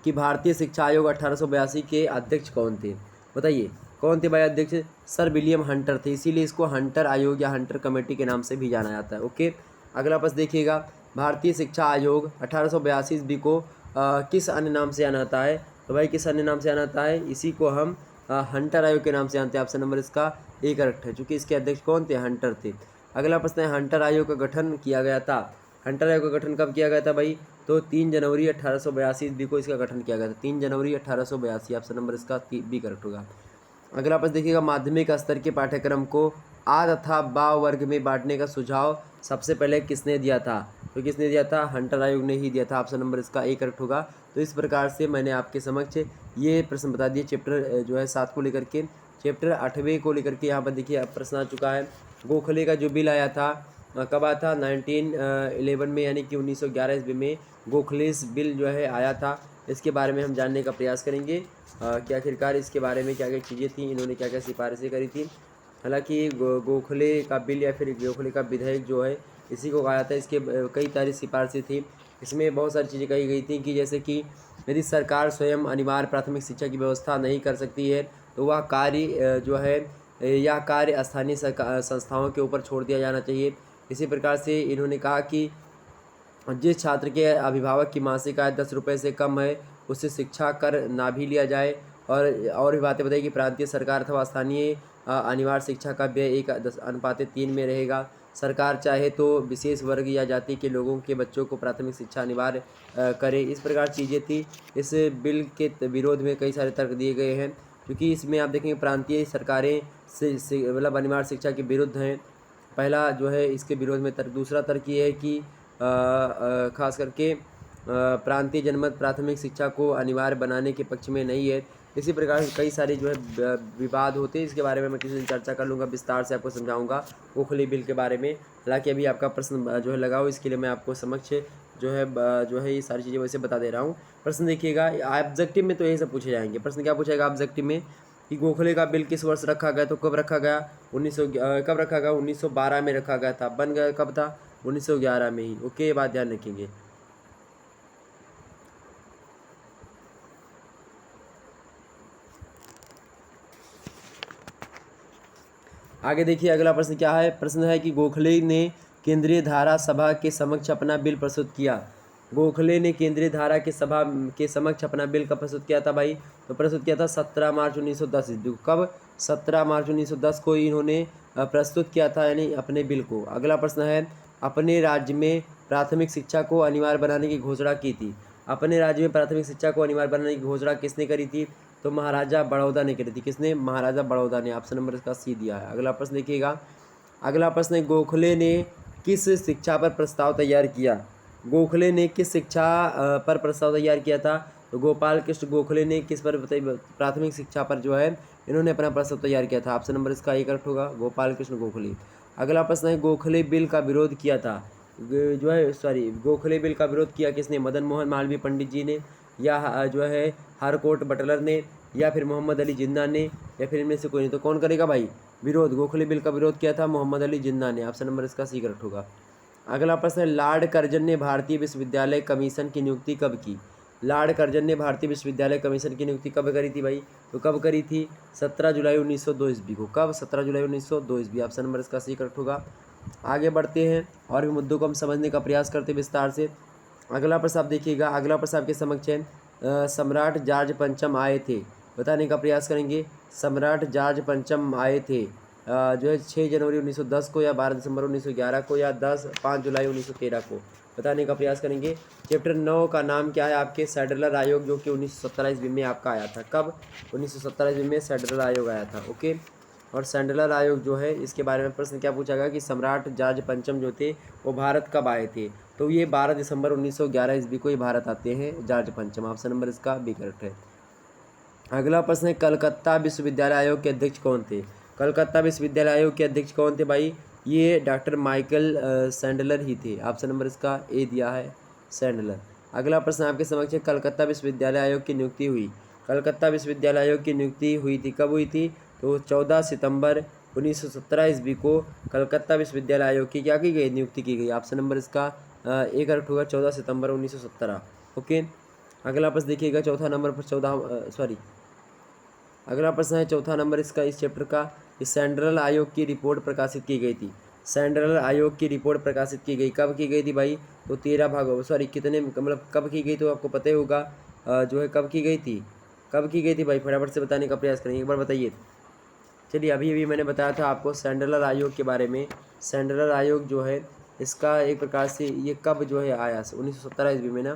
कि भारतीय शिक्षा आयोग 1882 के अध्यक्ष कौन थे? बताइए कौन थे भाई अध्यक्ष? सर विलियम हंटर थे, इसीलिए इसको हंटर आयोग या हंटर कमेटी के नाम से भी जाना जाता है। ओके, अगला प्रश्न देखिएगा, भारतीय शिक्षा आयोग 1882 ईस्वी को किस अन्य नाम से जाना जाता है? तो भाई किस अन्य नाम से जाना जाता है? इसी को हम हंटर आयोग के नाम से जानते हैं, ऑप्शन नंबर इसका ए करेक्ट है, क्योंकि इसके अध्यक्ष कौन थे? हंटर थे। अगला प्रश्न है, हंटर आयोग का गठन किया गया था, हंटर आयोग का गठन कब किया गया था भाई? तो 3 जनवरी 1882 ईस्वी को इसका गठन किया गया था, 3 जनवरी 1882, ऑप्शन नंबर इसका बी करेक्ट होगा। अगला प्रश्न देखिएगा, माध्यमिक स्तर के पाठ्यक्रम को आ तथा बा वर्ग में बांटने का सुझाव सबसे पहले किसने दिया था? तो किसने दिया था? हंटर आयोग ने ही दिया था, ऑप्शन नंबर इसका ए करेक्ट होगा। तो इस प्रकार से मैंने आपके समक्ष ये प्रश्न बता दिए चैप्टर जो है 7 को लेकर के। चैप्टर 8वें को लेकर के यहाँ पर देखिए अब प्रश्न आ चुका है, गोखले का जो बिल आया था कब आया था? 1911 में, यानी कि 1911 ईस्वी में गोखलेस बिल जो है आया था। इसके बारे में हम जानने का प्रयास करेंगे कि आखिरकार इसके बारे में क्या क्या चीज़ें थी, इन्होंने क्या क्या सिफारिशें करी थी। हालांकि गोखले का बिल या फिर गोखले का विधेयक जो है इसी को कहा जाता है। इसके कई सारी सिफारिशें थी, इसमें बहुत सारी चीज़ें कही गई थी कि जैसे कि यदि सरकार स्वयं अनिवार्य प्राथमिक शिक्षा की व्यवस्था नहीं कर सकती है तो वह कार्य जो है यह कार्य स्थानीय संस्थाओं के ऊपर छोड़ दिया जाना चाहिए। इसी प्रकार से इन्होंने कहा कि जिस छात्र के अभिभावक की मासिक आय 10 रुपये से कम है उससे शिक्षा कर ना भी लिया जाए। और भी बातें बताई कि प्रांतीय सरकार अथवा स्थानीय अनिवार्य शिक्षा का व्यय 1:3 में रहेगा। सरकार चाहे तो विशेष वर्ग या जाति के लोगों के बच्चों को प्राथमिक शिक्षा अनिवार्य करे। इस प्रकार चीज़ें थी। इस बिल के विरोध में कई सारे तर्क दिए गए हैं, क्योंकि इसमें आप देखेंगे प्रांतीय सरकारें से मतलब अनिवार्य शिक्षा के विरुद्ध हैं। पहला जो है इसके विरोध में तर्क। दूसरा तर्क ये है कि खास करके प्रांतीय जनमत प्राथमिक शिक्षा को अनिवार्य बनाने के पक्ष में नहीं है। इसी प्रकार से कई सारे जो है विवाद होते हैं, इसके बारे में मैं किसी दिन चर्चा कर लूँगा, विस्तार से आपको समझाऊंगा गोखले बिल के बारे में। हालांकि अभी आपका प्रश्न जो है लगाओ, इसके लिए मैं आपको समक्ष जो है ये सारी चीज़ें वैसे बता दे रहा हूँ। प्रश्न देखिएगा, ऑब्जेक्टिव में तो यही सब पूछे जाएंगे। प्रश्न क्या पूछेगा ऑब्जेक्टिव में? कि गोखले का बिल किस वर्ष रखा गया, तो कब रखा गया, कब रखा गया, 1912 में रखा गया था। बन गया कब था, 1911 में ही। ओके, ये बात ध्यान रखेंगे। आगे देखिए अगला प्रश्न क्या है। प्रश्न है कि गोखले ने केंद्रीय धारा सभा के समक्ष अपना बिल प्रस्तुत किया। गोखले ने केंद्रीय धारा के सभा के समक्ष अपना बिल कब प्रस्तुत किया था भाई, तो प्रस्तुत किया था 17 मार्च 1910 ईस्वी को। कब, 17 मार्च 1910 को इन्होंने प्रस्तुत किया था, यानी अपने बिल को। अगला प्रश्न है, अपने राज्य में प्राथमिक शिक्षा को अनिवार्य बनाने की घोषणा की थी। अपने राज्य में प्राथमिक शिक्षा को अनिवार्य बनाने की घोषणा किसने करी थी, तो महाराजा बड़ौदा ने करी थी। किसने, महाराजा बड़ौदा ने। ऑप्शन नंबर इसका सी दिया है। अगला प्रश्न देखिएगा। अगला प्रश्न है, गोखले ने किस शिक्षा पर प्रस्ताव तैयार किया। गोखले ने किस शिक्षा पर प्रस्ताव तैयार किया था, तो गोपाल कृष्ण गोखले ने किस पर प्राथमिक शिक्षा पर जो है इन्होंने अपना प्रस्ताव तैयार किया था। ऑप्शन नंबर इसका 1 करेक्ट होगा, गोपाल कृष्ण गोखले। अगला प्रश्न है, गोखले बिल का विरोध किया था, जो है गोखले बिल का विरोध किया किसने, मदन मोहन मालवीय पंडित जी ने, या जो है हरकोट बटलर ने, या फिर मोहम्मद अली जिन्ना ने, या फिर इनमें से कोई नहीं। तो कौन करेगा भाई विरोध, गोखले बिल का विरोध किया था मोहम्मद अली जिन्ना ने। ऑप्शन नंबर इसका सी करेक्ट होगा। अगला प्रश्न है, लॉर्ड कर्जन ने भारतीय विश्वविद्यालय कमीशन की नियुक्ति कब की। लॉर्ड कर्जन ने भारतीय विश्वविद्यालय कमीशन की नियुक्ति कब करी थी भाई, तो कब करी थी, 17 जुलाई 1902 ईस्वी को। कब, 17 जुलाई 1902 ईस्वी। ऑप्शन नंबर इसका सी करेक्ट होगा। आगे बढ़ते हैं और भी मुद्दों को हम समझने का प्रयास करते हैं विस्तार से। अगला प्रश्न आप देखिएगा। अगला प्रश्न आपके समक्ष है, सम्राट जॉर्ज पंचम आए थे, बताने का प्रयास करेंगे। सम्राट जॉर्ज पंचम आए थे जो है 6 जनवरी 1910 को, या 12 दिसंबर 1911 को, या 5 जुलाई 1913 को, बताने का प्रयास करेंगे। चैप्टर 9 का नाम क्या है आपके, सैडलर आयोग, जो कि 1917 ईस्वी में आपका आया था। कब, 1917 ईस्वी में सैडलर आयोग आया था। ओके, और सैडलर आयोग जो है इसके बारे में प्रश्न क्या पूछा गया कि सम्राट जॉर्ज पंचम जो थे वो भारत कब आए थे, तो ये 12 दिसंबर 1911 ईस्वी को ये भारत आते हैं जॉर्ज पंचम। ऑप्शन नंबर इसका बी करेक्ट है। अगला प्रश्न है, कलकत्ता विश्वविद्यालय आयोग के अध्यक्ष कौन थे। कलकत्ता विश्वविद्यालय आयोग के अध्यक्ष कौन थे भाई, ये डॉक्टर माइकल सैंडलर ही थे। ऑप्शन नंबर इसका ए दिया है, सैंडलर। अगला प्रश्न आपके समक्ष है, कलकत्ता विश्वविद्यालय आयोग की नियुक्ति हुई। कलकत्ता विश्वविद्यालय आयोग की नियुक्ति हुई थी, कब हुई थी, तो 14 सितंबर 1917 ईस्वी को कलकत्ता विश्वविद्यालय आयोग की क्या की गई, नियुक्ति की गई। ऑप्शन नंबर इसका ए करेक्ट होगा, 14 सितंबर 1917। ओके, अगला प्रश्न देखिएगा। चौथा नंबर पर अगला प्रश्न है चौथा नंबर इसका इस चैप्टर का, इस सेंट्रल आयोग की रिपोर्ट प्रकाशित की गई थी। सेंट्रल आयोग की रिपोर्ट प्रकाशित की गई, कब की गई थी भाई, तो 13 भागों कितने मतलब कब की गई, तो आपको पता ही होगा जो है कब की गई थी, कब की गई थी भाई, फटाफट से बताने का प्रयास करेंगे, एक बार बताइए। चलिए, अभी अभी मैंने बताया था आपको सेंट्रल आयोग के बारे में। सेंट्रल आयोग जो है इसका एक प्रकार से ये कब जो है आया, 1917 ईस्वी में ना,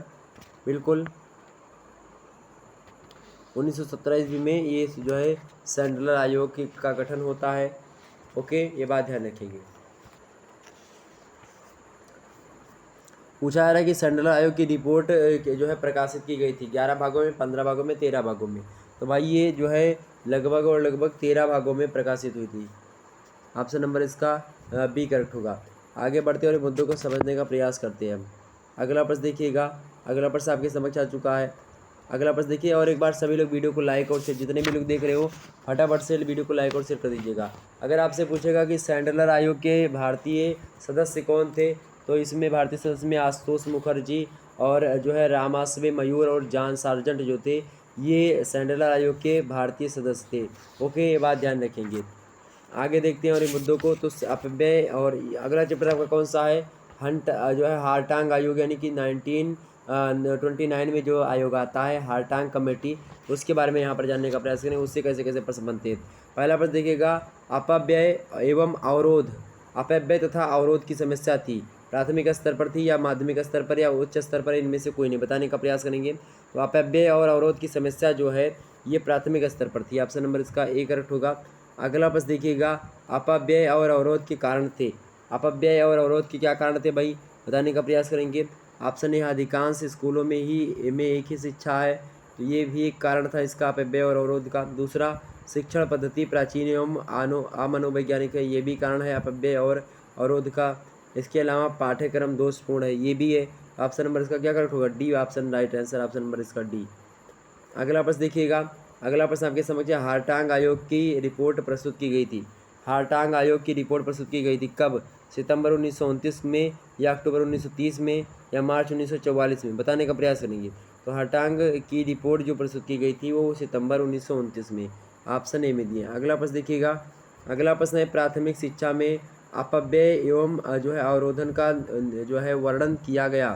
बिल्कुल 1917 ईस्वी में ये जो है सेंट्रल आयोग का गठन होता है। ओके, ये बात ध्यान रखेंगे। पूछा जा रहा है कि सेंट्रल आयोग की रिपोर्ट जो है प्रकाशित की गई थी 11 भागों में, 15 भागों में, 13 भागों में, तो भाई ये जो है लगभग और लगभग 13 भागों में प्रकाशित हुई थी। ऑप्शन नंबर इसका बी करेक्ट होगा। आगे बढ़ते और मुद्दों को समझने का प्रयास करते हैं हम। अगला प्रश्न देखिएगा। अगला प्रश्न आपके समझ आ चुका है। अगला प्रश्न देखिए, और एक बार सभी लोग वीडियो को लाइक और शेयर, जितने भी लोग देख रहे हो फटाफट से वीडियो को लाइक और शेयर कर दीजिएगा। अगर आपसे पूछेगा कि सेंट्रल आयोग के भारतीय सदस्य कौन थे, तो इसमें भारतीय सदस्य में आशुतोष मुखर्जी और जो है रामास्वे मयूर और जॉन सार्जेंट जो थे, ये सेंट्रल आयोग के भारतीय सदस्य थे। ओके, ये बात ध्यान रखेंगे। आगे देखते हैं और इन मुद्दों को। तो अपव्यय, और अगला चैप्टर आपका कौन सा है, हंट जो है हारटांग आयोग, यानी कि 1929 में जो आयोग आता है हारटांग कमेटी, उसके बारे में यहाँ पर जानने का प्रयास करें, उससे कैसे कैसे प्रश्न बनते हैं। पहला प्रश्न देखिएगा, अपव्यय एवं अवरोध, अपव्यय तथा अवरोध की समस्या थी, प्राथमिक स्तर पर थी या माध्यमिक स्तर पर या उच्च स्तर पर, इनमें से कोई नहीं, बताने का प्रयास करेंगे। तो अपव्यय और अवरोध की समस्या जो है ये प्राथमिक स्तर पर थी। ऑप्शन नंबर इसका ए करेक्ट होगा। अगला प्रश्न देखिएगा, अपव्यय और अवरोध के कारण थे, अपव्यय और अवरोध के क्या कारण थे भाई, बताने का प्रयास करेंगे। ऑप्शन ए, अधिकांश स्कूलों में एक ही शिक्षा है, तो ये भी एक कारण था इसका अपव्यय और अवरोध का। दूसरा, शिक्षण पद्धति प्राचीन एवं अमनोवैज्ञानिक है, ये भी कारण है अपव्यय और अवरोध का। इसके अलावा पाठ्यक्रम दोषपूर्ण है, ये भी है। ऑप्शन नंबर इसका क्या करेक्ट होगा, D option right answer, option number इसका डी। अगला प्रश्न देखिएगा, अगला प्रश्न आपके समक्ष है, हारटांग आयोग की रिपोर्ट प्रस्तुत की गई थी। हारटांग आयोग की रिपोर्ट प्रस्तुत की गई थी कब? सितंबर 1929 में, या अक्टूबर 1930 में, या मार्च 1944 में? बताने का प्रयास करेंगे। तो हारटांग की रिपोर्ट जो प्रस्तुत की गई थी वो सितंबर 1929 में, ऑप्शन ए में दिए। अगला प्रश्न देखिएगा, अगला प्रश्न है, प्राथमिक शिक्षा में अपव्यय एवं जो है अवरोधन का जो है वर्णन किया गया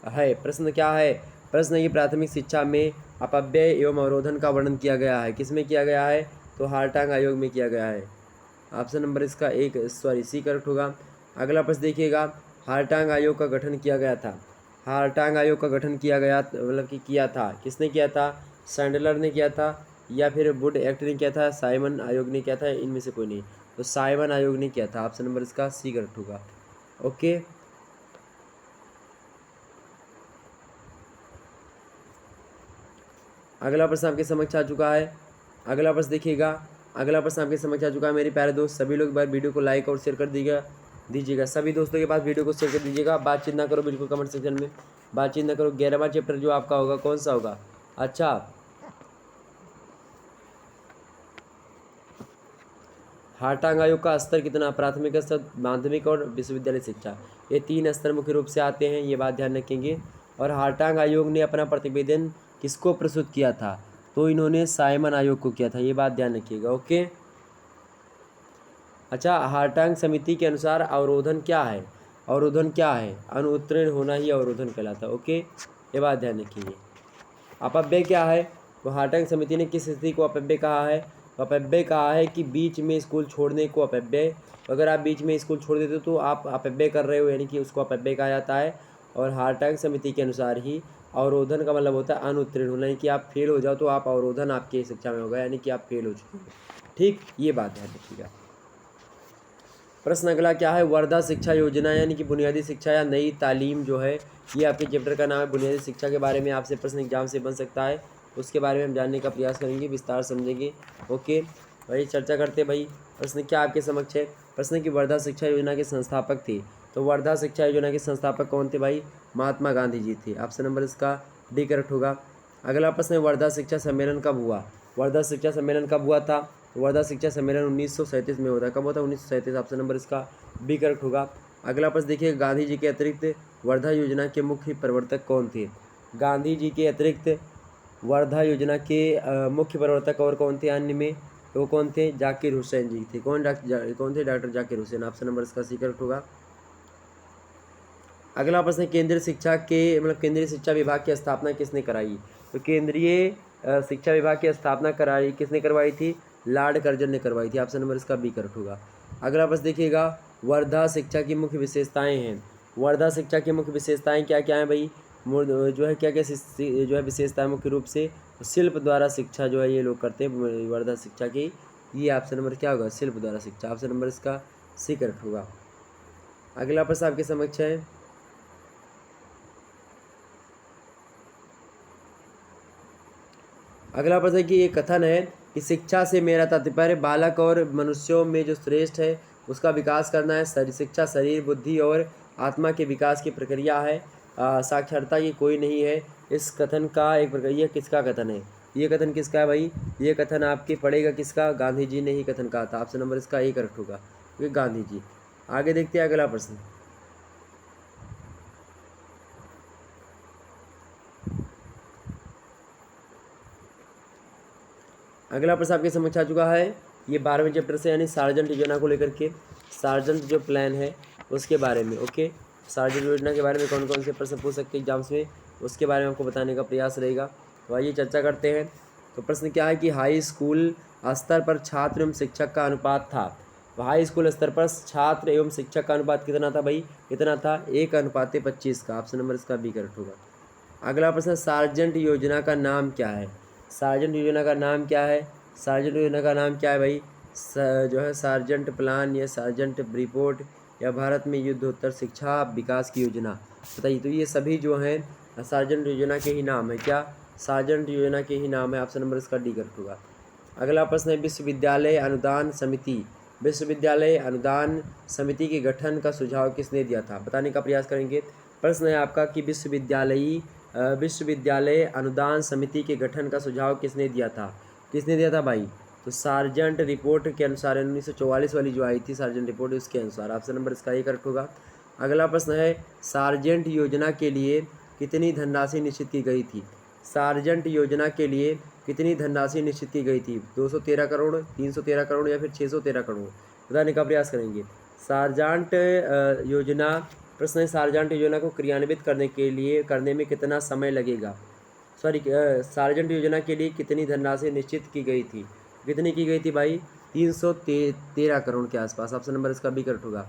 है। प्रश्न क्या है? प्रश्न है कि प्राथमिक शिक्षा में अपव्यय एवं अवरोधन का वर्णन किया गया है, किसमें किया गया है? तो हारटांग आयोग में किया गया है। ऑप्शन नंबर इसका सी करेक्ट होगा। अगला प्रश्न देखिएगा, हारटांग आयोग का गठन किया गया था। हारटांग आयोग का गठन किया गया मतलब कि किया था, किसने किया था? सैंडलर ने किया था, या फिर वुड एक्ट ने किया था, साइमन आयोग ने किया था, इनमें से कोई नहीं। तो साइमन आयोग ने किया था, ऑप्शन नंबर इसका सी करेक्ट होगा। ओके, अगला प्रश्न आपके समक्ष आ चुका है। अगला प्रश्न देखिएगा, अगला प्रश्न आपके समक्ष आ चुका है। मेरे प्यारे दोस्त, सभी लोग एक बार वीडियो को लाइक और शेयर कर दीजिएगा। सभी दोस्तों के पास वीडियो को शेयर कर दीजिएगा। बातचीत ना करो बिल्कुल कमेंट सेक्शन में, बातचीत ना करो। 11वां चैप्टर जो आपका होगा कौन सा होगा? अच्छा, हारटांग आयोग का स्तर कितना? प्राथमिक स्तर, माध्यमिक और विश्वविद्यालय शिक्षा, ये 3 स्तर मुख्य रूप से आते हैं, ये बात ध्यान रखेंगे। और हारटांग आयोग ने अपना प्रतिवेदन किसको प्रस्तुत किया था? तो इन्होंने साइमन आयोग को किया था, ये बात ध्यान रखिएगा। ओके, अच्छा, हारटांग समिति के अनुसार अवरोधन क्या है? अवरोधन क्या है? अनुत्तीर्ण होना ही अवरोधन कहलाता है। ओके, ये बात ध्यान रखिए। अपव्यय क्या है? तो हारटांग समिति ने किस स्थिति को अपव्यय कहा है? तो अपव्यय कहा है कि बीच में स्कूल छोड़ने को अपव्यय। अगर आप बीच में स्कूल छोड़ देते हो तो आप अपव्यय कर रहे हो, यानी कि उसको अपव्यय कहा जाता है। और हारटांग समिति के अनुसार ही अवरोधन का मतलब होता है अनुत्तीर्ण होना, यानी कि आप फेल हो जाओ तो आप अवरोधन आपकी शिक्षा में होगा, यानी कि आप फेल हो चुके हो। ठीक, ये बात ध्यान रखिएगा। प्रश्न अगला क्या है? वर्धा शिक्षा योजना, यानी कि बुनियादी शिक्षा या नई तालीम जो है, ये आपके चैप्टर का नाम है। बुनियादी शिक्षा के बारे में आपसे प्रश्न एग्जाम से बन सकता है, उसके बारे में हम जानने का प्रयास करेंगे, विस्तार समझेंगे। ओके भाई, चर्चा करते हैं भाई। प्रश्न क्या आपके समक्ष है? प्रश्न की वर्धा शिक्षा योजना के संस्थापक थे। तो वर्धा शिक्षा योजना के संस्थापक कौन थे भाई? महात्मा गांधी जी थे। ऑप्शन नंबर इसका डी करेक्ट होगा। अगला प्रश्न है, वर्धा शिक्षा सम्मेलन कब हुआ? वर्धा शिक्षा सम्मेलन कब हुआ था? वर्धा शिक्षा सम्मेलन 1937 में होता है। कब होता है? 1937। ऑप्शन नंबर इसका बी करेक्ट होगा। अगला प्रश्न देखिए, गांधी जी के अतिरिक्त वर्धा योजना के मुख्य प्रवर्तक कौन थे? गांधी जी के अतिरिक्त वर्धा योजना के मुख्य प्रवर्तक और कौन थे अन्य में? तो वो कौन थे? जाकिर हुसैन जी थे। कौन थे? Doctor Zakir Hussain. Option number इसका सी करेक्ट होगा। अगला प्रश्न है, केंद्रीय शिक्षा के मतलब केंद्रीय शिक्षा विभाग की स्थापना किसने कराई? तो केंद्रीय शिक्षा विभाग की स्थापना कराई किसने करवाई थी? लॉर्ड कर्जन ने करवाई थी। ऑप्शन नंबर इसका बी करेक्ट होगा। अगला प्रश्न देखिएगा, वर्धा शिक्षा की मुख्य विशेषताएं हैं। वर्धा शिक्षा की मुख्य विशेषताएं क्या क्या हैं भाई? जो है क्या क्या जो है विशेषताएं मुख्य रूप से शिल्प द्वारा शिक्षा जो है ये लोग करते हैं वर्धा शिक्षा की। ये ऑप्शन नंबर क्या होगा? शिल्प द्वारा शिक्षा। ऑप्शन नंबर इसका सी करेक्ट होगा। अगला प्रश्न आपके समक्ष है, अगला प्रश्न है कि ये कथन है कि शिक्षा से मेरा तात्पर्य बालक और मनुष्यों में जो श्रेष्ठ है उसका विकास करना है। शिक्षा शरीर, बुद्धि और आत्मा के विकास की प्रक्रिया है, साक्षरता की कोई नहीं है। इस कथन का एक प्रकार, ये किसका कथन है? ये कथन किसका है भाई? ये कथन आपके पड़ेगा किसका? गांधी जी ने ही कथन कहा था। ऑप्शन नंबर इसका ए करेक्ट होगा, ये गांधी जी। आगे देखते हैं अगला प्रश्न। अगला प्रश्न आपके समक्ष आ चुका है, ये 12वें चैप्टर से यानी सार्जेंट योजना को लेकर के, सार्जेंट जो प्लान है उसके बारे में। ओके, सार्जेंट योजना के बारे में कौन कौन से प्रश्न पूछ सकते हैं एग्जाम्स में, उसके बारे में आपको बताने का प्रयास रहेगा। तो आइए चर्चा करते हैं। तो प्रश्न क्या है कि हाई स्कूल स्तर पर छात्र एवं शिक्षक का अनुपात था। तो हाई स्कूल स्तर पर छात्र एवं शिक्षक का अनुपात कितना था भाई? कितना था? 1:25 का। ऑप्शन नंबर इसका बी करेक्ट होगा। अगला प्रश्न, सार्जेंट योजना का नाम क्या है? सार्जेंट योजना का नाम क्या है? सार्जेंट योजना का नाम क्या है भाई? जो है सार्जेंट प्लान या सार्जेंट रिपोर्ट या भारत में युद्धोत्तर शिक्षा विकास की योजना, बताइए। तो ये सभी जो हैं सार्जेंट योजना के ही नाम है। क्या? सार्जेंट योजना के ही नाम है। ऑप्शन नंबर इसका डी करेक्ट होगा। अगला प्रश्न है, विश्वविद्यालय अनुदान समिति, विश्वविद्यालय अनुदान समिति के गठन का सुझाव किसने दिया था? बताने का प्रयास करेंगे। प्रश्न है आपका कि विश्वविद्यालय अनुदान समिति के गठन का सुझाव किसने दिया था? किसने दिया था भाई? तो सार्जेंट रिपोर्ट के अनुसार 1944 वाली जो आई थी सार्जेंट रिपोर्ट, उसके अनुसार ऑप्शन नंबर इसका ये करेक्ट होगा। अगला प्रश्न है, सार्जेंट योजना के लिए कितनी धनराशि निश्चित की गई थी? सार्जेंट योजना के लिए कितनी धनराशि निश्चित की गई थी? 213 करोड़, 313 करोड़ या फिर 613 करोड़? बताने का प्रयास करेंगे। सार्जेंट योजना, प्रश्न है सार्जेंट योजना को क्रियान्वित करने में कितना समय लगेगा? सॉरी, सार्जेंट योजना के लिए कितनी धनराशि निश्चित की गई थी? कितनी की गई थी भाई? 313 करोड़ के आसपास। ऑप्शन नंबर इसका बी करेक्ट होगा।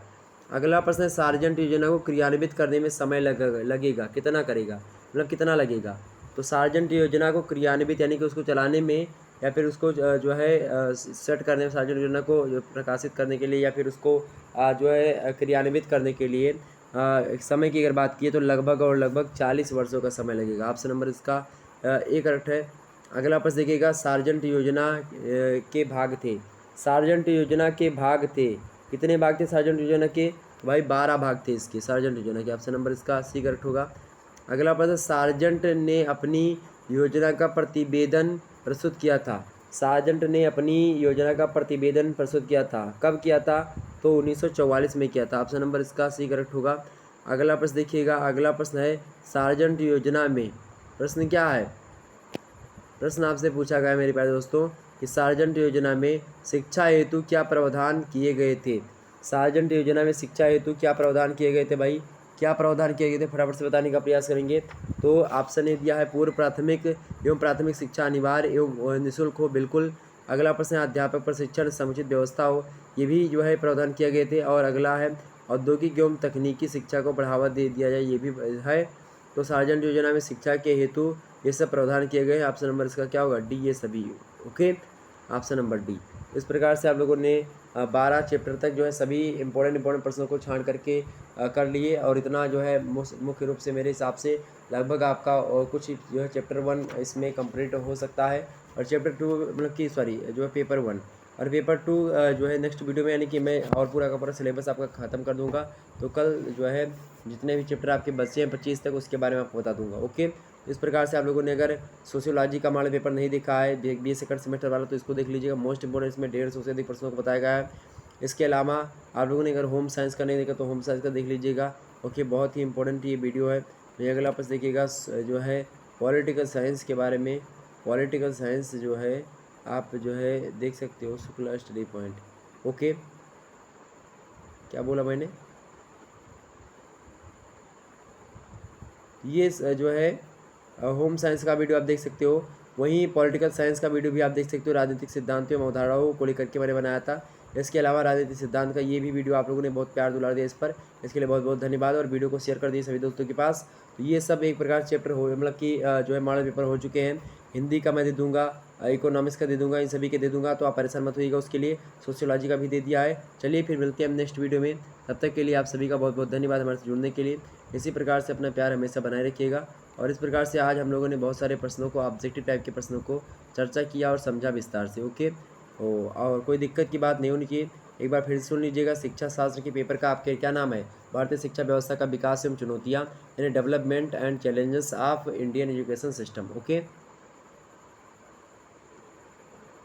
अगला प्रश्न है, सार्जेंट योजना को क्रियान्वित करने में समय लगेगा, कितना करेगा, मतलब कितना लगेगा? तो सार्जेंट योजना को क्रियान्वित यानी कि उसको चलाने में या फिर उसको जो है सेट करने में, सार्जेंट योजना को प्रकाशित करने के लिए या फिर उसको जो है क्रियान्वित करने के लिए समय की अगर बात की तो लगभग 40 वर्षों का समय लगेगा। ऑप्शन नंबर इसका ए करेक्ट है। अगला प्रश्न देखिएगा, सार्जेंट योजना के भाग थे। सार्जेंट योजना के भाग थे, कितने भाग थे सार्जेंट योजना के? भाई 12 भाग थे इसके सार्जेंट योजना के। ऑप्शन नंबर इसका सी करेक्ट होगा। अगला प्रश्न, सार्जेंट ने अपनी योजना का प्रतिवेदन प्रस्तुत किया था। सार्जेंट ने अपनी योजना का प्रतिवेदन प्रस्तुत किया था, कब किया था? तो 1944 में किया था। ऑप्शन नंबर इसका सी करेक्ट होगा। अगला प्रश्न देखिएगा, अगला प्रश्न है, सार्जेंट योजना में, प्रश्न क्या है? प्रश्न आपसे पूछा गया है मेरे प्यारे दोस्तों कि सार्जेंट योजना में शिक्षा हेतु क्या प्रावधान किए गए थे? सार्जेंट योजना में शिक्षा हेतु क्या प्रावधान किए गए थे भाई? क्या प्रावधान किए गए थे, फटाफट से बताने का प्रयास करेंगे। तो ऑप्शन ए दिया है, पूर्व प्राथमिक एवं प्राथमिक शिक्षा अनिवार्य एवं निःशुल्क हो, बिल्कुल। अगला प्रश्न है, अध्यापक प्रशिक्षण समुचित व्यवस्था हो, ये भी जो है प्रावधान किए गए थे। और अगला है, औद्योगिक एवं तकनीकी शिक्षा को बढ़ावा दे दिया जाए, ये भी है। तो सार्जेंट योजना में शिक्षा के हेतु ये सब प्रावधान किए गए हैं। ऑप्शन नंबर इसका क्या होगा? डी, ये सभी। Okay, option number D. इस प्रकार से आप लोगों ने 12 चैप्टर तक जो है सभी इंपॉर्टेंट प्रश्नों को छान करके कर लिए। और इतना जो है मुख्य रूप से मेरे हिसाब से लगभग आपका कुछ जो है चैप्टर 1 इसमें कंप्लीट हो सकता है। और चैप्टर 2 मतलब कि सॉरी जो है पेपर 1 और पेपर 2 जो है नेक्स्ट वीडियो में, यानी कि मैं और पूरा का पूरा सिलेबस आपका ख़त्म कर दूंगा। तो कल जो है जितने भी चैप्टर आपके बचे हैं 25 तक, उसके बारे में आपको बता दूंगा। ओके, इस प्रकार से आप लोगों ने अगर सोशियोलॉजी का मॉडल पेपर नहीं देखा है बी ए सेकंड सेमेस्टर वाला, तो इसको देख लीजिएगा। मोस्ट इंपॉर्टेंट इसमें 150 से अधिक प्रश्नों को बताया गया है। इसके अलावा आप लोगों ने अगर होम साइंस का नहीं देखा तो होम साइंस का देख लीजिएगा। ओके, बहुत ही इंपॉर्टेंट ये वीडियो है। ये अगला प्रश्न देखिएगा जो है पॉलिटिकल साइंस के बारे में। पॉलिटिकल साइंस जो है आप जो है देख सकते हो, शुक्ला स्टडी पॉइंट। ओके, क्या बोला मैंने? ये जो है होम साइंस का वीडियो आप देख सकते हो। वहीं पॉलिटिकल साइंस का वीडियो भी आप देख सकते हो, राजनीतिक सिद्धांतों एवं अवधारणाओं को लेकर के मैंने बनाया था। इसके अलावा राजनीतिक सिद्धांत का ये भी वीडियो आप लोगों ने बहुत प्यार दुलार दिया इस पर, इसके लिए बहुत बहुत धन्यवाद। और वीडियो को शेयर कर दिए सभी दोस्तों के पास। तो ये सब एक प्रकार चैप्टर हो, मतलब कि जो है मॉडल पेपर हो चुके हैं। हिंदी का मैं दे दूंगा, इकोनॉमिक्स का दे दूंगा, इन सभी के दे दूंगा, तो आप परेशान मत होइएगा उसके लिए। सोशियोलॉजी का भी दे दिया है। चलिए फिर मिलते हैं हम नेक्स्ट वीडियो में। तब तक के लिए आप सभी का बहुत बहुत धन्यवाद हमारे से जुड़ने के लिए। इसी प्रकार से अपना प्यार हमेशा बनाए रखिएगा। और इस प्रकार से आज हम लोगों ने बहुत सारे प्रश्नों को, ऑब्जेक्टिव टाइप के प्रश्नों को चर्चा किया और समझा विस्तार से। ओके, और कोई दिक्कत की बात नहीं होनी चाहिए। एक बार फिर सुन लीजिएगा, शिक्षा शास्त्र के पेपर का आपके क्या नाम है? भारतीय शिक्षा व्यवस्था का विकास एवं चुनौतियाँ, यानी development and challenges of Indian education system. Okay.